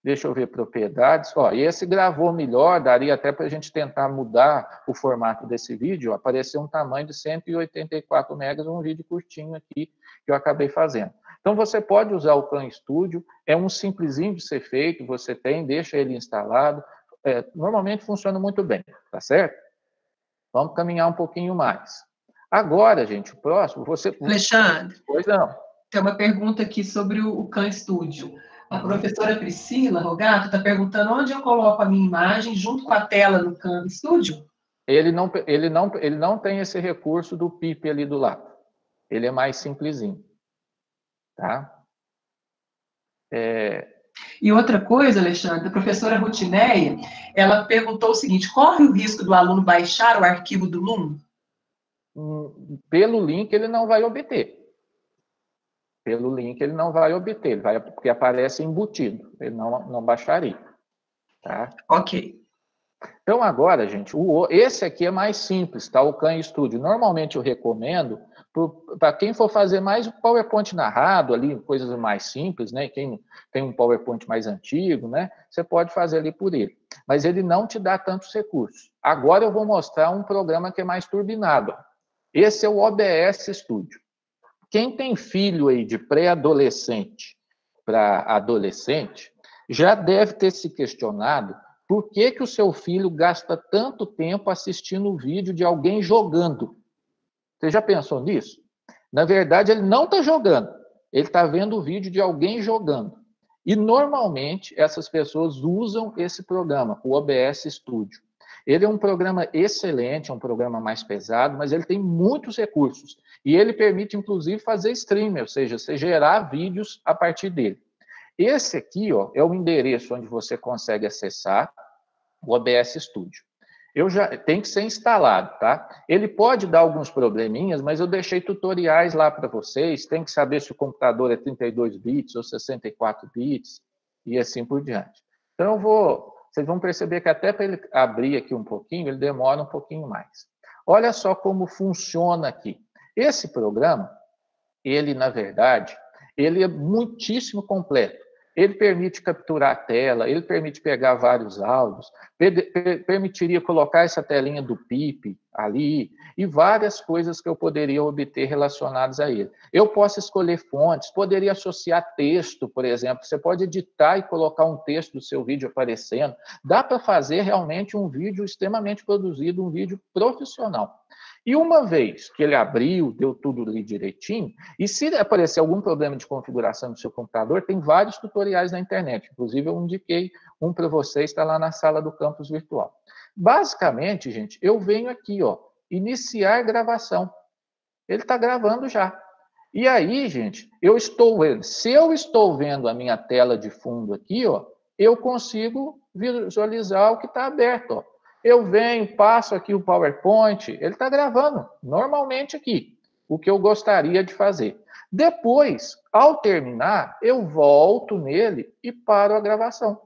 Deixa eu ver propriedades. Esse gravou melhor, daria até para a gente tentar mudar o formato desse vídeo. Apareceu um tamanho de 184 megas, um vídeo curtinho aqui que eu acabei fazendo. Então, você pode usar o CanStudio, é um simplesinho de ser feito, você deixa ele instalado. Normalmente funciona muito bem, tá certo? Vamos caminhar um pouquinho mais. Agora, gente, o próximo, Alexandre, pois não. Tem uma pergunta aqui sobre o CanStudio. A professora Priscila Rogato está perguntando onde eu coloco a minha imagem junto com a tela no CanStudio. Ele não tem esse recurso do PIP ali do lado. Ele é mais simplesinho. Tá? E outra coisa, Alexandre, a professora Rutineia, ela perguntou o seguinte: corre o risco do aluno baixar o arquivo do Loom? Pelo link, ele não vai obter. Pelo link, ele não vai obter, porque aparece embutido. Ele não baixaria. Tá? Ok. Então, agora, gente, esse aqui é mais simples, tá? O CanStudio. Normalmente, eu recomendo para quem for fazer mais o PowerPoint narrado, ali, coisas mais simples, né? Quem tem um PowerPoint mais antigo, né? Você pode fazer ali por ele. Mas ele não te dá tantos recursos. Agora, eu vou mostrar um programa que é mais turbinado. Esse é o OBS Studio. Quem tem filho aí de pré-adolescente para adolescente, já deve ter se questionado por que o seu filho gasta tanto tempo assistindo o vídeo de alguém jogando. Você já pensou nisso? Na verdade, ele não está jogando. Ele está vendo o vídeo de alguém jogando. E, normalmente, essas pessoas usam esse programa, o OBS Studio. Ele é um programa excelente, é um programa mais pesado, mas ele tem muitos recursos. E ele permite, inclusive, fazer streaming, ou seja, você gerar vídeos a partir dele. Esse aqui, ó, é o endereço onde você consegue acessar. o OBS Studio. Tem que ser instalado, tá? Ele pode dar alguns probleminhas, mas eu deixei tutoriais lá para vocês. Tem que saber se o computador é 32 bits ou 64 bits e assim por diante. Então, vocês vão perceber que até para ele abrir aqui um pouquinho, ele demora um pouquinho mais. Olha só como funciona aqui. Esse programa, ele, na verdade, ele é muitíssimo completo. Ele permite capturar a tela, ele permite pegar vários áudios, permitiria colocar essa telinha do PIP ali e várias coisas que eu poderia obter relacionadas a ele. Eu posso escolher fontes, poderia associar texto, por exemplo. Você pode editar e colocar um texto do seu vídeo aparecendo. Dá para fazer realmente um vídeo extremamente produzido, um vídeo profissional. E uma vez que ele abriu, deu tudo ali direitinho, e se aparecer algum problema de configuração no seu computador, tem vários tutoriais na internet. Inclusive, eu indiquei um para vocês, está lá na sala do campus virtual. Basicamente, gente, eu venho aqui, ó, iniciar gravação. Ele está gravando já. E aí, gente, eu estou vendo. Se eu estou vendo a minha tela de fundo aqui, ó, eu consigo visualizar o que está aberto, ó. Eu venho, passo aqui o PowerPoint, ele está gravando normalmente aqui, o que eu gostaria de fazer. Depois, ao terminar, eu volto nele e paro a gravação.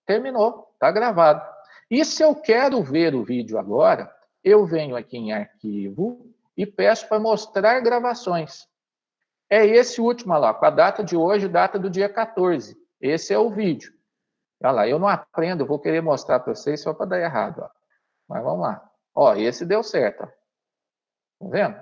Terminou, está gravado. E se eu quero ver o vídeo agora, eu venho aqui em arquivo e peço para mostrar gravações. É esse último lá, com a data de hoje, data do dia 14. Esse é o vídeo. Olha lá, eu não aprendo, eu vou querer mostrar para vocês só para dar errado. Ó. Mas vamos lá. Ó, esse deu certo. Ó. Tá vendo?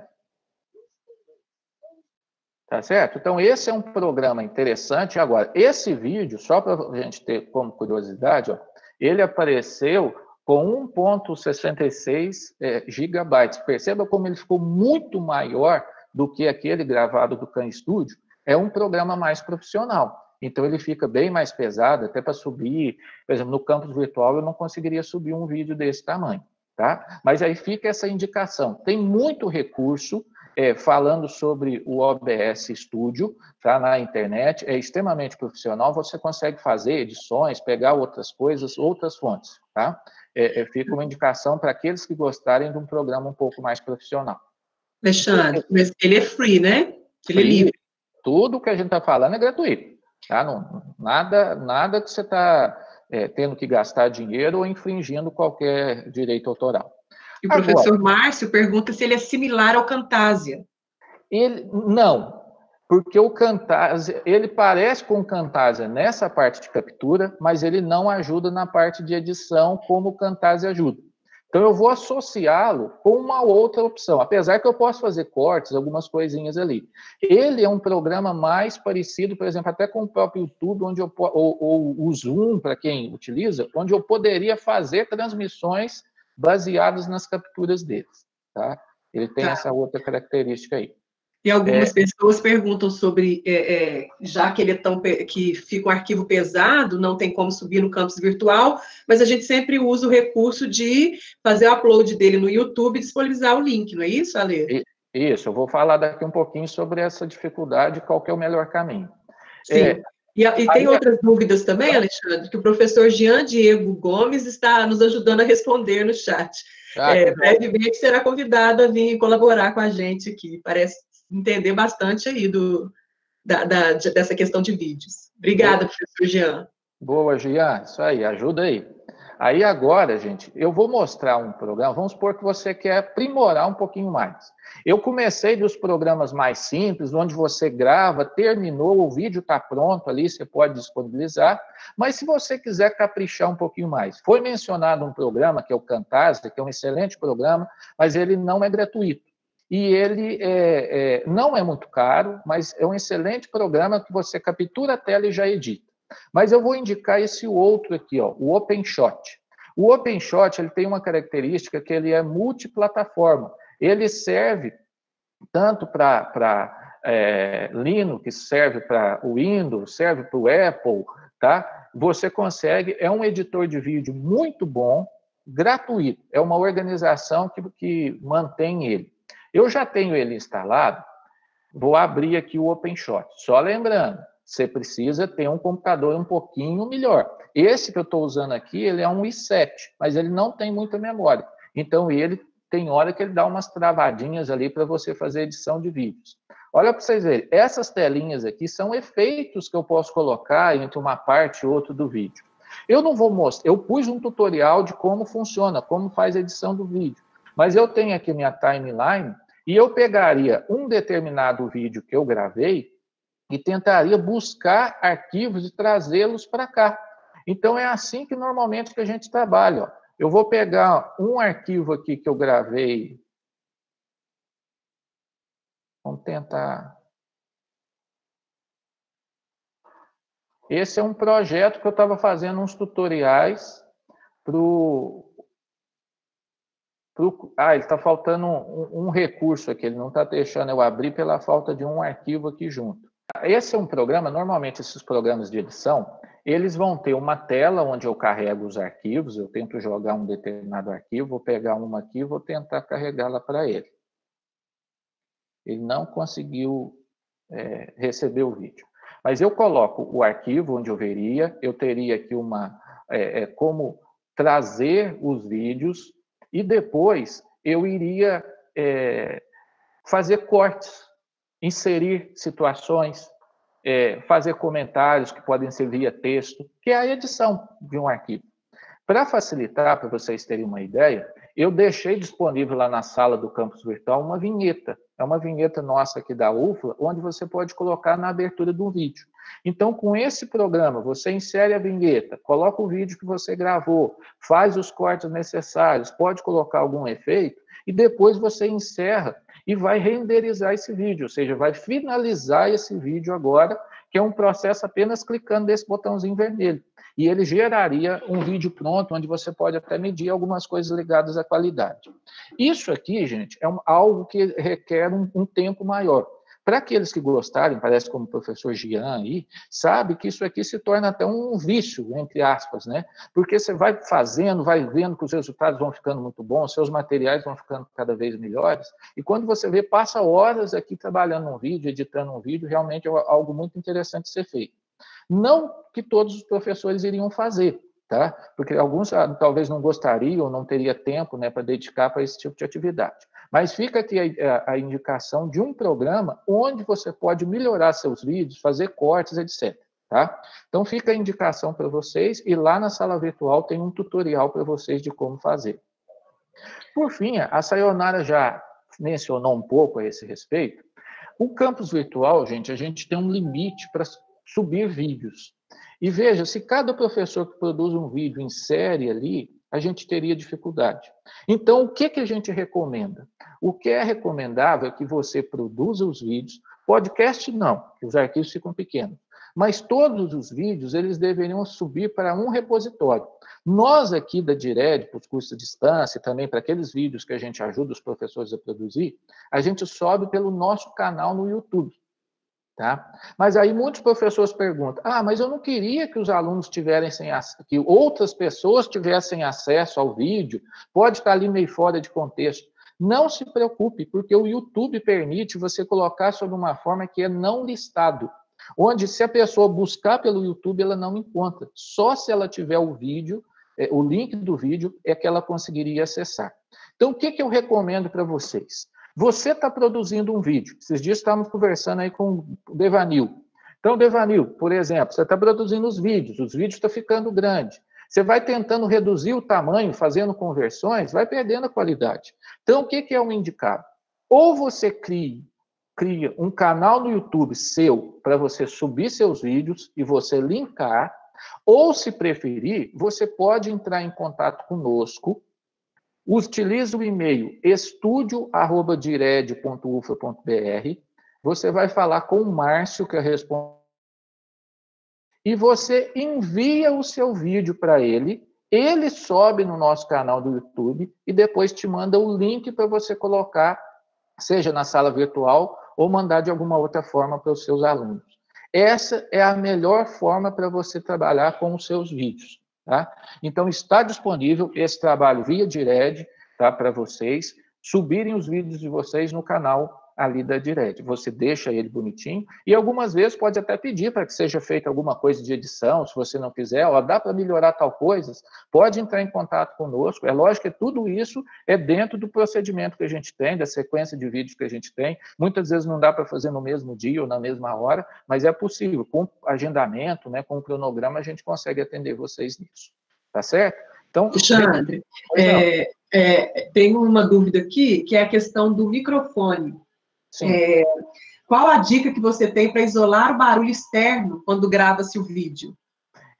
Tá certo? Então, esse é um programa interessante. Agora, esse vídeo, só para a gente ter como curiosidade, ó, ele apareceu com 1,66 gigabytes. Perceba como ele ficou muito maior do que aquele gravado do Khan Studio. É um programa mais profissional. Então, ele fica bem mais pesado, até para subir. Por exemplo, no campus virtual, eu não conseguiria subir um vídeo desse tamanho, tá? Mas aí fica essa indicação. Tem muito recurso falando sobre o OBS Studio, tá? Na internet. É extremamente profissional, você consegue fazer edições, pegar outras coisas, outras fontes, tá? Fica uma indicação para aqueles que gostarem de um programa um pouco mais profissional. Alexandre, mas ele é free, né? Ele é livre. Tudo que a gente está falando é gratuito. Tá? Não, nada que você está tendo que gastar dinheiro ou infringindo qualquer direito autoral. E o professor Márcio pergunta se ele é similar ao Camtasia. Não, porque o Camtasia, ele parece com o Camtasia nessa parte de captura, mas ele não ajuda na parte de edição como o Camtasia ajuda. Então, eu vou associá-lo com uma outra opção, apesar que eu posso fazer cortes, algumas coisinhas ali. Ele é um programa mais parecido, por exemplo, até com o próprio YouTube, ou o Zoom, para quem utiliza, onde eu poderia fazer transmissões baseadas nas capturas deles. Tá? Ele tem essa outra característica aí. E algumas pessoas perguntam sobre, já que ele que fica um arquivo pesado, não tem como subir no campus virtual, mas a gente sempre usa o recurso de fazer o upload dele no YouTube e disponibilizar o link, não é isso, Ale? Isso, eu vou falar daqui um pouquinho sobre essa dificuldade, qual que é o melhor caminho. Sim. E tem outras dúvidas também, Alexandre, que o professor Jean Diego Gomes está nos ajudando a responder no chat. Brevemente será convidado a vir colaborar com a gente aqui, parece entender bastante aí dessa questão de vídeos. Obrigada, professor Jean. Boa, Jean, isso aí, ajuda aí. Aí agora, gente, eu vou mostrar um programa, vamos supor que você quer aprimorar um pouquinho mais. Eu comecei dos programas mais simples, onde você grava, terminou, o vídeo está pronto ali, você pode disponibilizar, mas se você quiser caprichar um pouquinho mais, foi mencionado um programa, que é o Camtasia, que é um excelente programa, mas ele não é gratuito. E ele não é muito caro, mas é um excelente programa que você captura a tela e já edita. Mas eu vou indicar esse outro aqui, ó, o OpenShot. O OpenShot ele tem uma característica que ele é multiplataforma. Ele serve tanto para Linux, serve para o Windows, serve para o Apple, tá? Você consegue, é um editor de vídeo muito bom, gratuito. É uma organização que mantém ele. Eu já tenho ele instalado, vou abrir aqui o OpenShot. Só lembrando, Você precisa ter um computador um pouquinho melhor. Esse que eu estou usando aqui, ele é um i7, mas ele não tem muita memória. Então, ele tem hora que ele dá umas travadinhas ali para você fazer edição de vídeos. Olha para vocês verem, essas telinhas aqui são efeitos que eu posso colocar entre uma parte e outra do vídeo. Eu não vou mostrar, eu pus um tutorial de como funciona, como faz a edição do vídeo, mas eu tenho aqui minha timeline e eu pegaria um determinado vídeo que eu gravei e tentaria buscar arquivos e trazê-los para cá. Então, é assim que normalmente que a gente trabalha. Ó. Eu vou pegar um arquivo aqui que eu gravei. Vamos tentar. Esse é um projeto que eu estava fazendo uns tutoriais para o... ele está faltando um recurso aqui, ele não está deixando eu abrir pela falta de um arquivo aqui junto. Esse é um programa, normalmente esses programas de edição, eles vão ter uma tela onde eu carrego os arquivos, eu tento jogar um determinado arquivo, vou pegar uma aqui e vou tentar carregá-la para ele. Ele não conseguiu receber o vídeo. Mas eu coloco o arquivo onde eu veria, eu teria aqui como trazer os vídeos e depois eu iria fazer cortes, inserir situações, fazer comentários que podem ser via texto, que é a edição de um arquivo. Para facilitar, para vocês terem uma ideia, eu deixei disponível lá na sala do campus virtual uma vinheta. É uma vinheta nossa aqui da UFLA, onde você pode colocar na abertura do vídeo. Então, com esse programa, você insere a vinheta, coloca o vídeo que você gravou, faz os cortes necessários, pode colocar algum efeito, e depois você encerra e vai renderizar esse vídeo, ou seja, vai finalizar esse vídeo agora, que é um processo apenas clicando nesse botãozinho vermelho. E ele geraria um vídeo pronto, onde você pode até medir algumas coisas ligadas à qualidade. Isso aqui, gente, é algo que requer um tempo maior. Para aqueles que gostarem, parece como o professor Gian aí, sabe que isso aqui se torna até um vício, entre aspas, né? Porque você vai fazendo, vai vendo que os resultados vão ficando muito bons, seus materiais vão ficando cada vez melhores, e quando você vê, passa horas aqui trabalhando um vídeo, editando um vídeo, realmente é algo muito interessante de ser feito. Não que todos os professores iriam fazer, tá? Porque alguns talvez não gostariam, ou não teria tempo, né, para dedicar para esse tipo de atividade. Mas fica aqui a indicação de um programa onde você pode melhorar seus vídeos, fazer cortes, etc. Tá? Então, fica a indicação para vocês, e lá na sala virtual tem um tutorial para vocês de como fazer. Por fim, a Sayonara já mencionou um pouco a esse respeito. O campus virtual, gente, a gente tem um limite para subir vídeos. E veja, se cada professor que produz um vídeo insere ali, a gente teria dificuldade. Então, o que a gente recomenda? O que é recomendável é que você produza os vídeos, podcast não, que os arquivos ficam pequenos, mas todos os vídeos, eles deveriam subir para um repositório. Nós aqui da Dired, para os cursos de distância, e também para aqueles vídeos que a gente ajuda os professores a produzir, a gente sobe pelo nosso canal no YouTube. Tá? Mas aí muitos professores perguntam, mas eu não queria que os alunos tivessem, que outras pessoas tivessem acesso ao vídeo, pode estar ali meio fora de contexto. Não se preocupe, porque o YouTube permite você colocar sob uma forma que é não listado, onde se a pessoa buscar pelo YouTube, ela não encontra. Só se ela tiver o vídeo, o link do vídeo, é que ela conseguiria acessar. Então, o que eu recomendo para vocês? Você está produzindo um vídeo. Esses dias estávamos conversando aí com o Devanil. Então, Devanil, por exemplo, você está produzindo os vídeos estão ficando grandes. Você vai tentando reduzir o tamanho, fazendo conversões, vai perdendo a qualidade. Então, o que é um indicado? Ou você cria um canal no YouTube seu para você subir seus vídeos e você linkar, ou, se preferir, você pode entrar em contato conosco. Utilize o e-mail estudio@dired.ufla.br. Você vai falar com o Márcio, que é responsável, e você envia o seu vídeo para ele. Ele sobe no nosso canal do YouTube e depois te manda o link para você colocar, seja na sala virtual ou mandar de alguma outra forma para os seus alunos. Essa é a melhor forma para você trabalhar com os seus vídeos. Tá? Então, está disponível esse trabalho via Dired, tá, para vocês subirem os vídeos de vocês no canal ali da Dired. Você deixa ele bonitinho e algumas vezes pode até pedir para que seja feita alguma coisa de edição, se você não quiser, ó, dá para melhorar tal coisa, pode entrar em contato conosco. É lógico que tudo isso é dentro do procedimento que a gente tem, da sequência de vídeos que a gente tem. Muitas vezes não dá para fazer no mesmo dia ou na mesma hora, mas é possível. Com agendamento, né, com o cronograma, a gente consegue atender vocês nisso. Tá certo? Então, Alexandre, tem uma dúvida aqui, que é a questão do microfone. Qual a dica que você tem para isolar o barulho externo quando grava-se o vídeo?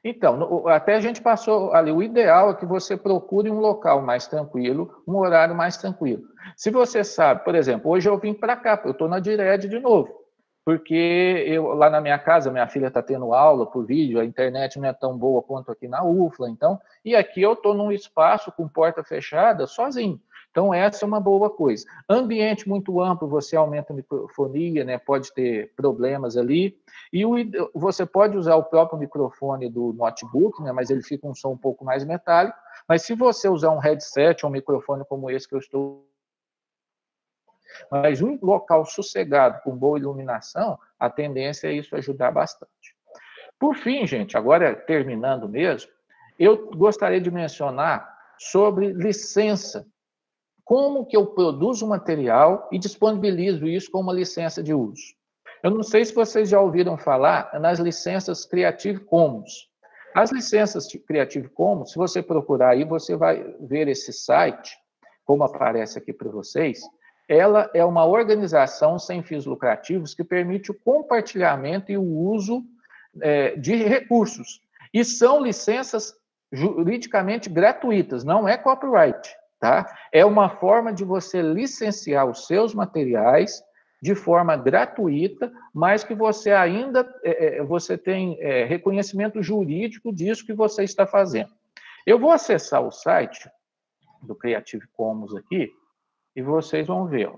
Então, até a gente passou ali, o ideal é que você procure um local mais tranquilo, um horário mais tranquilo. Se você sabe, por exemplo, hoje eu vim para cá, eu estou na Dired de novo, porque lá na minha casa, minha filha está tendo aula por vídeo, a internet não é tão boa quanto aqui na UFLA, então, e aqui eu estou num espaço com porta fechada, sozinho. Então, essa é uma boa coisa. Ambiente muito amplo, você aumenta a microfonia, né? Pode ter problemas ali. E você pode usar o próprio microfone do notebook, né? Mas ele fica um som um pouco mais metálico. Mas se você usar um headset ou um microfone como esse que eu estou... Mas um local sossegado, com boa iluminação, a tendência é isso ajudar bastante. Por fim, gente, agora terminando mesmo, eu gostaria de mencionar sobre licença. Como que eu produzo material e disponibilizo isso com uma licença de uso? Eu não sei se vocês já ouviram falar nas licenças Creative Commons. As licenças Creative Commons, se você procurar aí, você vai ver esse site, como aparece aqui para vocês. Ela é uma organização sem fins lucrativos que permite o compartilhamento e o uso de recursos. E são licenças juridicamente gratuitas, não é copyright. Tá? É uma forma de você licenciar os seus materiais de forma gratuita, mas que você ainda você tem reconhecimento jurídico disso que você está fazendo. Eu vou acessar o site do Creative Commons aqui e vocês vão ver.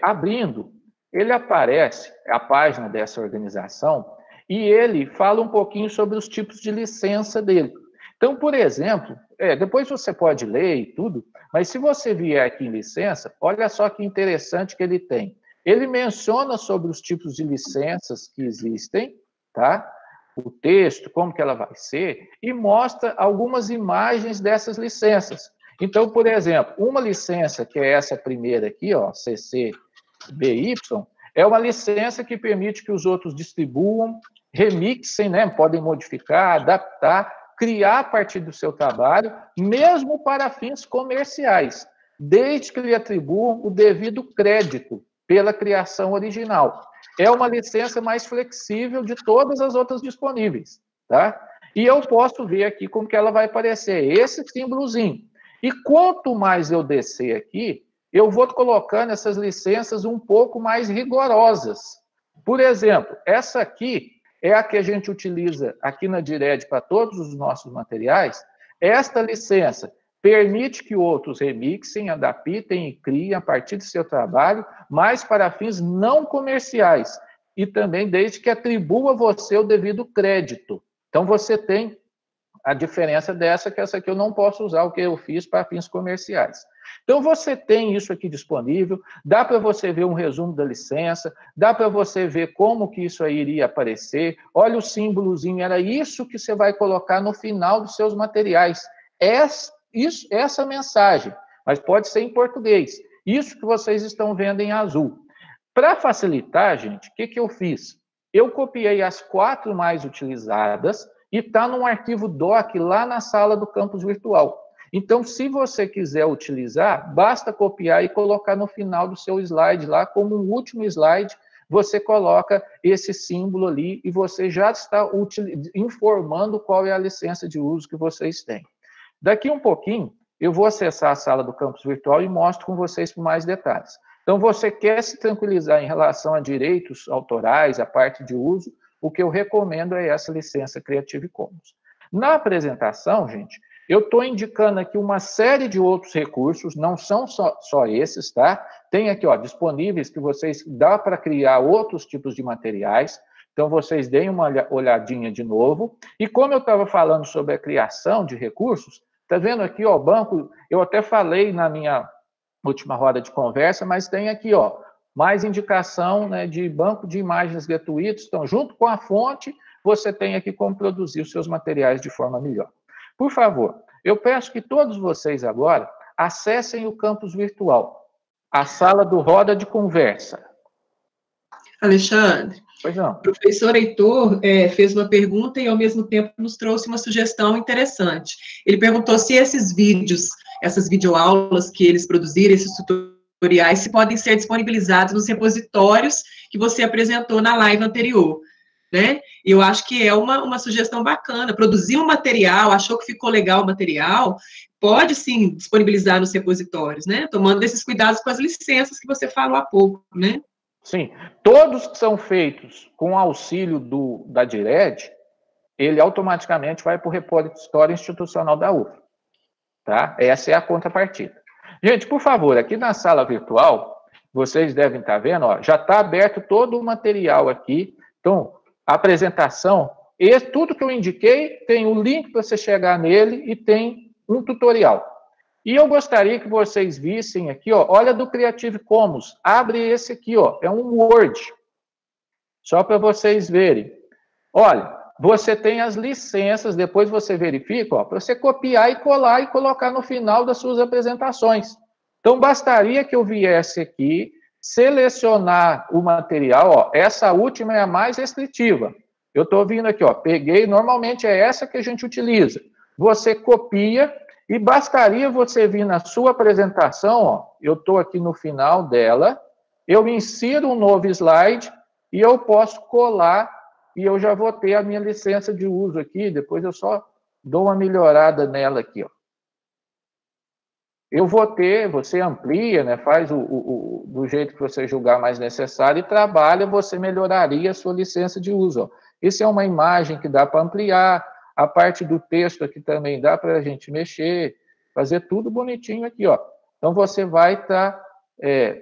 Abrindo, ele aparece, a página dessa organização, e ele fala um pouquinho sobre os tipos de licença dele. Então, por exemplo, depois você pode ler e tudo, mas se você vier aqui em licença, olha só que interessante que ele tem. Ele menciona sobre os tipos de licenças que existem, tá? O texto, como que ela vai ser, e mostra algumas imagens dessas licenças. Então, por exemplo, uma licença, que é essa primeira aqui, ó, CC-BY, é uma licença que permite que os outros distribuam, remixem, né? Podem modificar, adaptar, criar a partir do seu trabalho, mesmo para fins comerciais, desde que lhe atribuam o devido crédito pela criação original. É uma licença mais flexível de todas as outras disponíveis, tá? E eu posso ver aqui como que ela vai aparecer, esse símbolozinho. E quanto mais eu descer aqui, eu vou colocando essas licenças um pouco mais rigorosas. Por exemplo, essa aqui é a que a gente utiliza aqui na Dired para todos os nossos materiais. Esta licença permite que outros remixem, adaptem e criem a partir do seu trabalho, mas para fins não comerciais. E também desde que atribua a você o devido crédito. Então, você tem a diferença dessa, que essa aqui eu não posso usar o que eu fiz para fins comerciais. Então, você tem isso aqui disponível, dá para você ver um resumo da licença, dá para você ver como que isso aí iria aparecer, olha o símbolozinho, era isso que você vai colocar no final dos seus materiais. Essa mensagem, mas pode ser em português. Isso que vocês estão vendo em azul. Para facilitar, gente, o que eu fiz? Eu copiei as 4 mais utilizadas e está num arquivo doc lá na sala do campus virtual. Então, se você quiser utilizar, basta copiar e colocar no final do seu slide lá, como um último slide, você coloca esse símbolo ali e você já está informando qual é a licença de uso que vocês têm. Daqui um pouquinho, eu vou acessar a sala do campus virtual e mostro com vocês com mais detalhes. Então, você quer se tranquilizar em relação a direitos autorais, a parte de uso, o que eu recomendo é essa licença Creative Commons. Na apresentação, gente, eu estou indicando aqui uma série de outros recursos, não são só esses, tá? Tem aqui, ó, disponíveis que vocês dá para criar outros tipos de materiais. Então, vocês deem uma olhadinha de novo. E como eu estava falando sobre a criação de recursos, tá vendo aqui, ó, o banco, eu até falei na minha última roda de conversa, mas tem aqui, ó, mais indicação, né, de banco de imagens gratuitos. Então, junto com a fonte, você tem aqui como produzir os seus materiais de forma melhor. Por favor, eu peço que todos vocês agora acessem o campus virtual, a sala do Roda de Conversa. Alexandre, pois não. O professor Heitor fez uma pergunta e, ao mesmo tempo, nos trouxe uma sugestão interessante. Ele perguntou se esses vídeos, essas videoaulas que eles produziram, esses tutoriais, se podem ser disponibilizados nos repositórios que você apresentou na live anterior, né? E eu acho que é uma sugestão bacana. Produzir um material, achou que ficou legal o material, pode, sim, disponibilizar nos repositórios, né? Tomando esses cuidados com as licenças que você falou há pouco, né? Sim, todos que são feitos com auxílio da DIRED, ele automaticamente vai para o repositório institucional da UF, tá? Essa é a contrapartida. Gente, por favor, aqui na sala virtual, vocês devem estar vendo, ó, já está aberto todo o material aqui. Então, a apresentação, tudo que eu indiquei, tem o link para você chegar nele e tem um tutorial. E eu gostaria que vocês vissem aqui, ó, olha do Creative Commons, abre esse aqui, ó, é um Word, só para vocês verem. Olha, você tem as licenças, depois você verifica, ó, para você copiar e colar e colocar no final das suas apresentações. Então, bastaria que eu viesse aqui, selecionar o material, ó, essa última é a mais restritiva. Eu estou vindo aqui, ó, peguei, normalmente é essa que a gente utiliza. Você copia e bastaria você vir na sua apresentação, ó, eu estou aqui no final dela, eu insiro um novo slide e eu posso colar e eu já vou ter a minha licença de uso aqui, depois eu só dou uma melhorada nela aqui, ó. Eu vou ter, você amplia, né, faz do jeito que você julgar mais necessário e trabalha, você melhoraria a sua licença de uso, ó. Isso é uma imagem que dá para ampliar, a parte do texto aqui também dá para a gente mexer, fazer tudo bonitinho aqui, ó. Então, você vai estar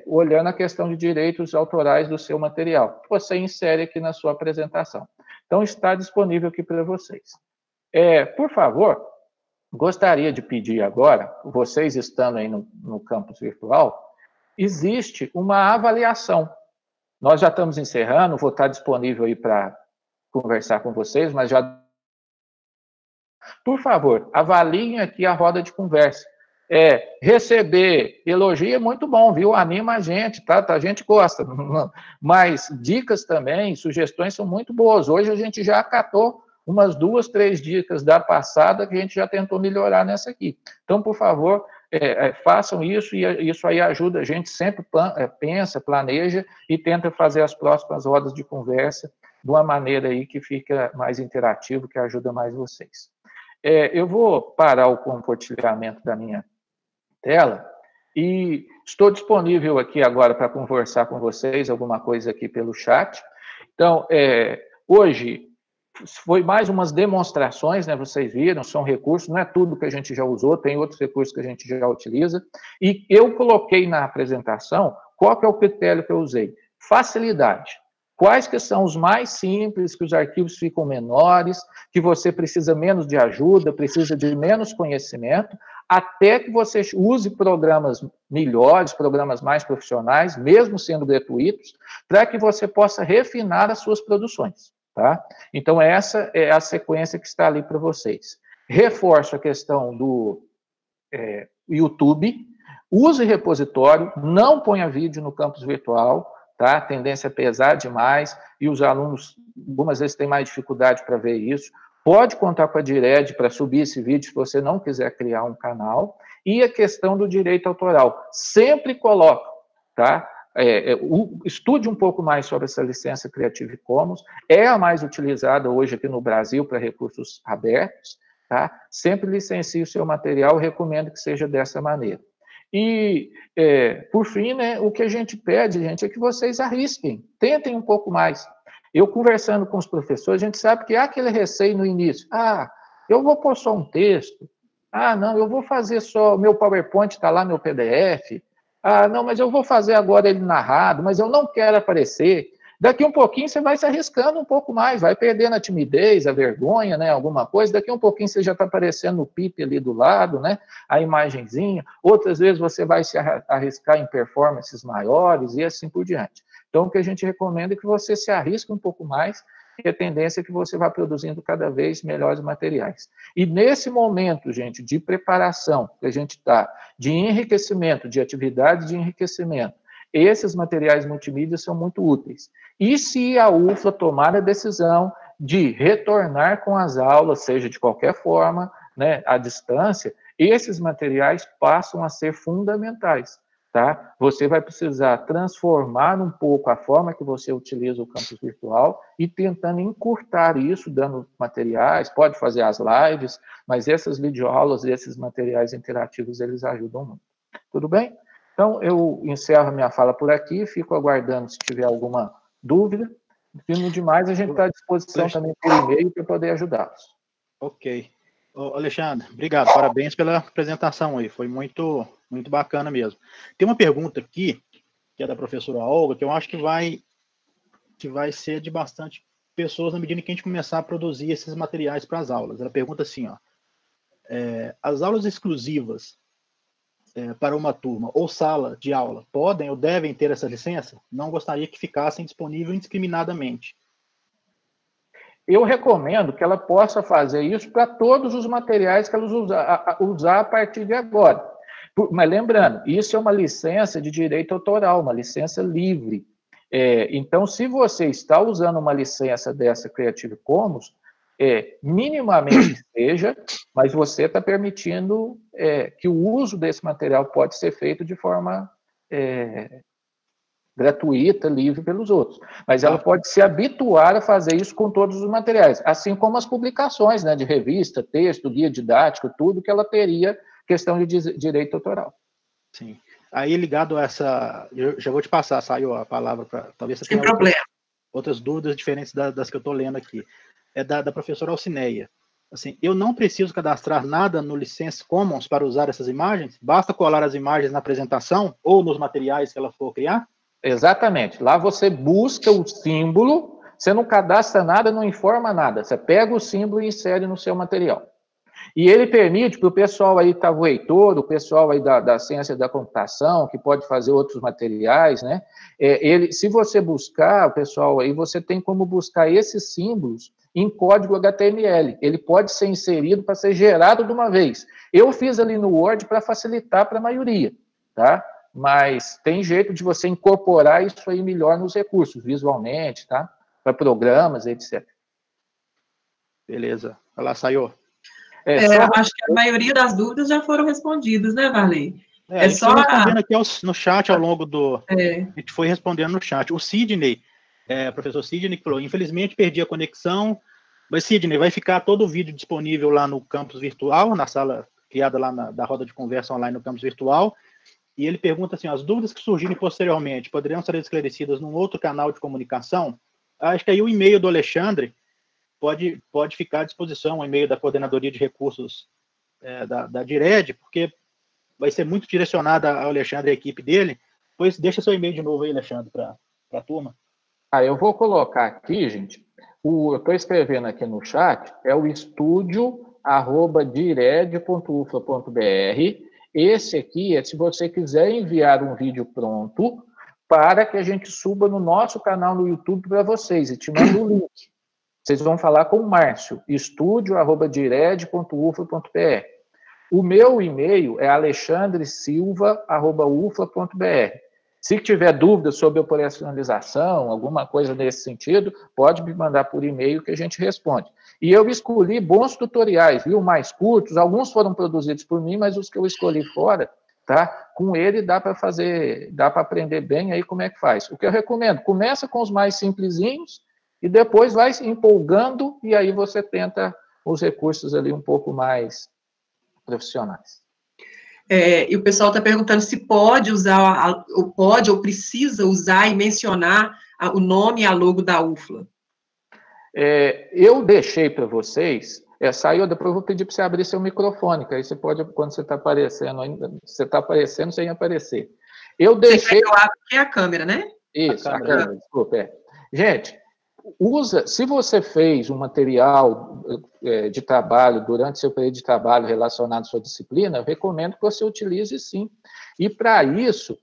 olhando a questão de direitos autorais do seu material. Você insere aqui na sua apresentação. Então, está disponível aqui para vocês. Por favor, gostaria de pedir agora, vocês estando aí no campus virtual, existe uma avaliação. Nós já estamos encerrando, vou estar disponível aí para conversar com vocês, mas já... Por favor, avaliem aqui a roda de conversa. Receber elogio é muito bom, viu? Anima a gente, tá? A gente gosta. Mas dicas também, sugestões são muito boas. Hoje a gente já acatou umas 2, 3 dicas da passada que a gente já tentou melhorar nessa aqui. Então, por favor, façam isso e isso aí ajuda a gente, sempre pensa, planeja e tenta fazer as próximas rodas de conversa de uma maneira aí que fica mais interativo, que ajuda mais vocês. Eu vou parar o compartilhamento da minha tela e estou disponível aqui agora para conversar com vocês, alguma coisa aqui pelo chat. Então, hoje foi mais umas demonstrações, né, vocês viram, são recursos, não é tudo que a gente já usou, tem outros recursos que a gente já utiliza, e eu coloquei na apresentação, qual que é o critério que eu usei? Facilidade. Quais que são os mais simples, que os arquivos ficam menores, que você precisa menos de ajuda, precisa de menos conhecimento, até que você use programas melhores, programas mais profissionais, mesmo sendo gratuitos, para que você possa refinar as suas produções, tá? Então, essa é a sequência que está ali para vocês. Reforço a questão do YouTube, use repositório, não ponha vídeo no campus virtual, tá? A tendência é pesar demais, e os alunos, algumas vezes, têm mais dificuldade para ver isso. Pode contar com a DIRED para subir esse vídeo, se você não quiser criar um canal. E a questão do direito autoral. Sempre coloca, tá? Estude um pouco mais sobre essa licença Creative Commons. É a mais utilizada hoje aqui no Brasil para recursos abertos, tá? Sempre licencie o seu material, recomendo que seja dessa maneira. E, por fim, né, o que a gente pede, gente, é que vocês arrisquem, tentem um pouco mais. Eu, conversando com os professores, a gente sabe que há aquele receio no início. Eu vou pôr só um texto. Não, eu vou fazer só, meu PowerPoint está lá, meu PDF. Não, mas eu vou fazer agora ele narrado, mas eu não quero aparecer. Daqui um pouquinho você vai se arriscando um pouco mais, vai perdendo a timidez, a vergonha, né, alguma coisa. Daqui um pouquinho você já está aparecendo o PIP ali do lado, né, a imagenzinha. Outras vezes você vai se arriscar em performances maiores e assim por diante. Então, o que a gente recomenda é que você se arrisque um pouco mais, e a tendência é que você vá produzindo cada vez melhores materiais. E nesse momento, gente, de preparação, que a gente está, de enriquecimento, de atividade de enriquecimento, esses materiais multimídia são muito úteis. E se a UFLA tomar a decisão de retornar com as aulas, seja de qualquer forma, né, à distância, esses materiais passam a ser fundamentais. Tá? Você vai precisar transformar um pouco a forma que você utiliza o campus virtual e tentando encurtar isso, dando materiais, pode fazer as lives, mas essas videoaulas, esses materiais interativos, eles ajudam muito. Tudo bem? Então, eu encerro a minha fala por aqui, fico aguardando se tiver alguma dúvida. E no demais, a gente está à disposição também por e-mail para poder ajudá-los. Ok. Ô, Alexandre, obrigado, parabéns pela apresentação aí, foi muito bacana mesmo. Tem uma pergunta aqui, que é da professora Olga, que eu acho que vai ser de bastante pessoas na medida que a gente começar a produzir esses materiais para as aulas. Ela pergunta assim, ó, as aulas exclusivas para uma turma ou sala de aula podem ou devem ter essa licença? Não gostaria que ficassem disponíveis indiscriminadamente. Eu recomendo que ela possa fazer isso para todos os materiais que ela usar a partir de agora. Mas lembrando, isso é uma licença de direito autoral, uma licença livre. Então, se você está usando uma licença dessa Creative Commons, minimamente seja, mas você está permitindo que o uso desse material pode ser feito de forma gratuita, livre pelos outros. Mas ela pode se habituar a fazer isso com todos os materiais, assim como as publicações, né, de revista, texto, guia didático, tudo que ela teria questão de direito autoral. Sim. Aí, ligado a essa... Eu já vou te passar, saiu a palavra para... Talvez você tenha outras dúvidas diferentes das que eu estou lendo aqui. É da professora Alcineia. Assim, eu não preciso cadastrar nada no License Commons para usar essas imagens? Basta colar as imagens na apresentação ou nos materiais que ela for criar? Exatamente. Lá você busca o símbolo, você não cadastra nada, não informa nada. Você pega o símbolo e insere no seu material. E ele permite para o pessoal aí, tá, o Heitor, o pessoal aí da ciência da computação, que pode fazer outros materiais, né? Se você buscar, o pessoal aí, você tem como buscar esses símbolos em código HTML. Ele pode ser inserido para ser gerado de uma vez. Eu fiz ali no Word para facilitar para a maioria, tá? Mas tem jeito de você incorporar isso aí melhor nos recursos, visualmente, tá? Para programas, etc. Beleza. Olha lá, saiu. Acho que a maioria das dúvidas já foram respondidas, né, Varley? A gente foi respondendo aqui no chat ao longo do... A gente foi respondendo no chat. O Sidney, professor Sidney, que falou, infelizmente perdi a conexão, mas Sidney, vai ficar todo o vídeo disponível lá no campus virtual, na sala criada lá da roda de conversa online no campus virtual, e ele pergunta assim, as dúvidas que surgirem posteriormente poderiam ser esclarecidas num outro canal de comunicação? Acho que aí o e-mail do Alexandre pode ficar à disposição, o e-mail da Coordenadoria de Recursos da DIRED, porque vai ser muito direcionada ao Alexandre e à equipe dele. Pois deixa seu e-mail de novo aí, Alexandre, para a turma. Eu vou colocar aqui, gente, eu estou escrevendo aqui no chat, é o estudio@dired.ufla.br. Esse aqui é se você quiser enviar um vídeo pronto para que a gente suba no nosso canal no YouTube para vocês, e te mando o link. Vocês vão falar com o Márcio, estudio@dired.ufla.br. O meu e-mail é alexandresilva@ufla.br. Se tiver dúvida sobre operacionalização, alguma coisa nesse sentido, pode me mandar por e-mail que a gente responde. E eu escolhi bons tutoriais, viu? Mais curtos, alguns foram produzidos por mim, mas os que eu escolhi fora, tá? Com ele dá para aprender bem aí como é que faz. O que eu recomendo, começa com os mais simplesinhos e depois vai se empolgando e aí você tenta os recursos ali um pouco mais profissionais. E o pessoal está perguntando se pode usar, ou precisa usar e mencionar o nome e a logo da UFLA. Eu deixei para vocês, saiu, depois eu vou pedir para você abrir seu microfone, que aí você pode, quando você está aparecendo, sem aparecer. Eu deixei... Você quer que eu abra aqui a câmera, né? Isso, a câmera, desculpa, Gente, se você fez um material de trabalho durante seu período de trabalho relacionado à sua disciplina, eu recomendo que você utilize sim. E para isso,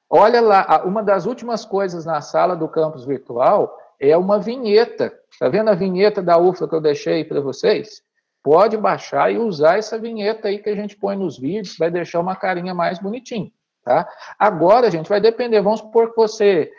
olha lá, uma das últimas coisas na sala do campus virtual é uma vinheta. Está vendo a vinheta da UFLA que eu deixei para vocês? Pode baixar e usar essa vinheta aí que a gente põe nos vídeos, vai deixar uma carinha mais bonitinha. Tá? Agora, gente, vai depender, vamos supor que você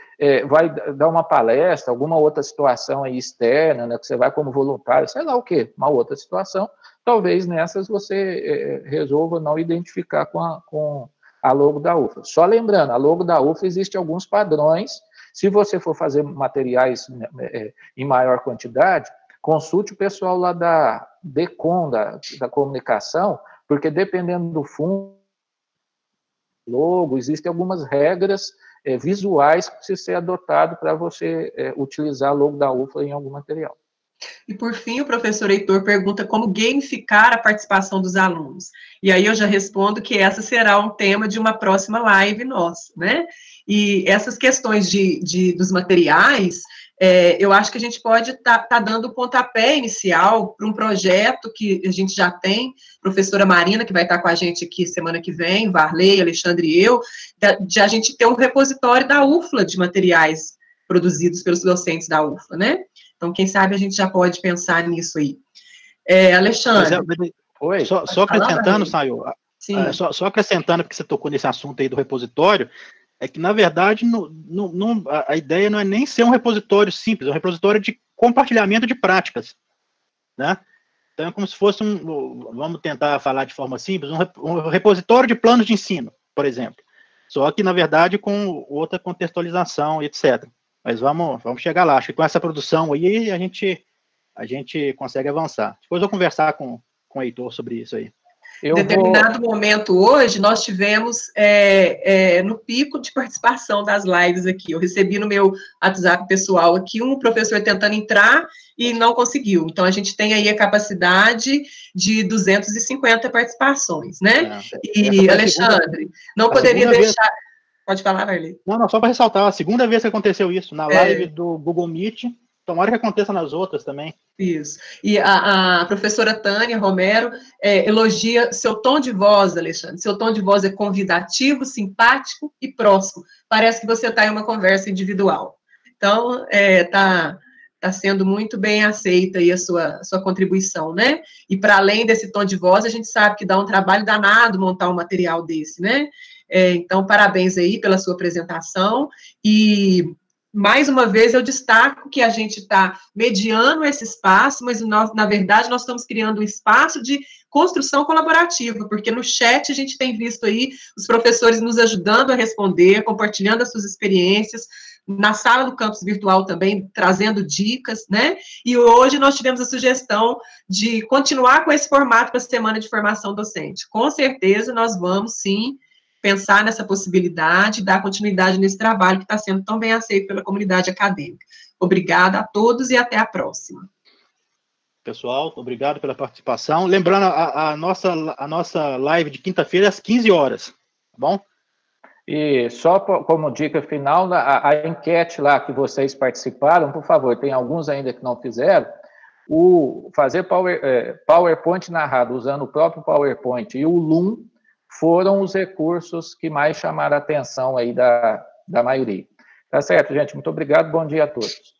vai dar uma palestra, alguma outra situação aí externa, né, que você vai como voluntário, sei lá o quê, uma outra situação, talvez nessas você resolva não identificar com a logo da UFLA. Só lembrando, a logo da UFLA existe alguns padrões, se você for fazer materiais em maior quantidade, consulte o pessoal lá da DECOM, da comunicação, porque dependendo do fundo, logo, existem algumas regras visuais que precisam ser adotadas para você utilizar logo da UFLA em algum material. E, por fim, o professor Heitor pergunta como gamificar a participação dos alunos. E aí eu já respondo que essa será um tema de uma próxima live nossa, né? E essas questões dos materiais, eu acho que a gente pode estar dando o pontapé inicial para um projeto que a gente já tem, professora Marina, que vai estar com a gente aqui semana que vem, Varley, Alexandre e eu, de a gente ter um repositório da UFLA de materiais produzidos pelos docentes da UFLA, né? Então, quem sabe a gente já pode pensar nisso aí. Alexandre. Oi. Só acrescentando, Sayô, só acrescentando, porque você tocou nesse assunto aí do repositório, é que, na verdade, a ideia não é nem ser um repositório simples, é um repositório de compartilhamento de práticas, né? Então, é como se fosse vamos tentar falar de forma simples, um repositório de planos de ensino, por exemplo. Só que, na verdade, com outra contextualização, etc. Mas vamos chegar lá. Acho que com essa produção aí, a gente consegue avançar. Depois eu vou conversar com o Heitor sobre isso aí. Em determinado momento hoje, nós tivemos no pico de participação das lives aqui. Eu recebi no meu WhatsApp pessoal aqui um professor tentando entrar e não conseguiu. Então, a gente tem aí a capacidade de 250 participações, né? E, Alexandre, não poderia deixar... Pode falar, Varley. Não, só para ressaltar, a segunda vez que aconteceu isso, na live do Google Meet, tomara que aconteça nas outras também. Isso. E a professora Tânia Romero elogia seu tom de voz, Alexandre. Seu tom de voz é convidativo, simpático e próximo. Parece que você está em uma conversa individual. Então, tá sendo muito bem aceita aí a sua contribuição, né? E para além desse tom de voz, a gente sabe que dá um trabalho danado montar um material desse, né? Então, parabéns aí pela sua apresentação e, mais uma vez, eu destaco que a gente está mediando esse espaço, mas, na verdade, nós estamos criando um espaço de construção colaborativa, porque no chat a gente tem visto aí os professores nos ajudando a responder, compartilhando as suas experiências, na sala do campus virtual também, trazendo dicas, né? E hoje nós tivemos a sugestão de continuar com esse formato para a Semana de Formação Docente. Com certeza, nós vamos, sim, pensar nessa possibilidade, dar continuidade nesse trabalho que está sendo tão bem aceito pela comunidade acadêmica. Obrigada a todos e até a próxima. Pessoal, obrigado pela participação. Lembrando, a nossa live de quinta-feira às 15 horas, tá bom? E só como dica final, a enquete lá que vocês participaram, por favor, tem alguns ainda que não fizeram, fazer PowerPoint narrado usando o próprio PowerPoint e o Loom foram os recursos que mais chamaram a atenção aí da maioria. Tá certo, gente? Muito obrigado, bom dia a todos.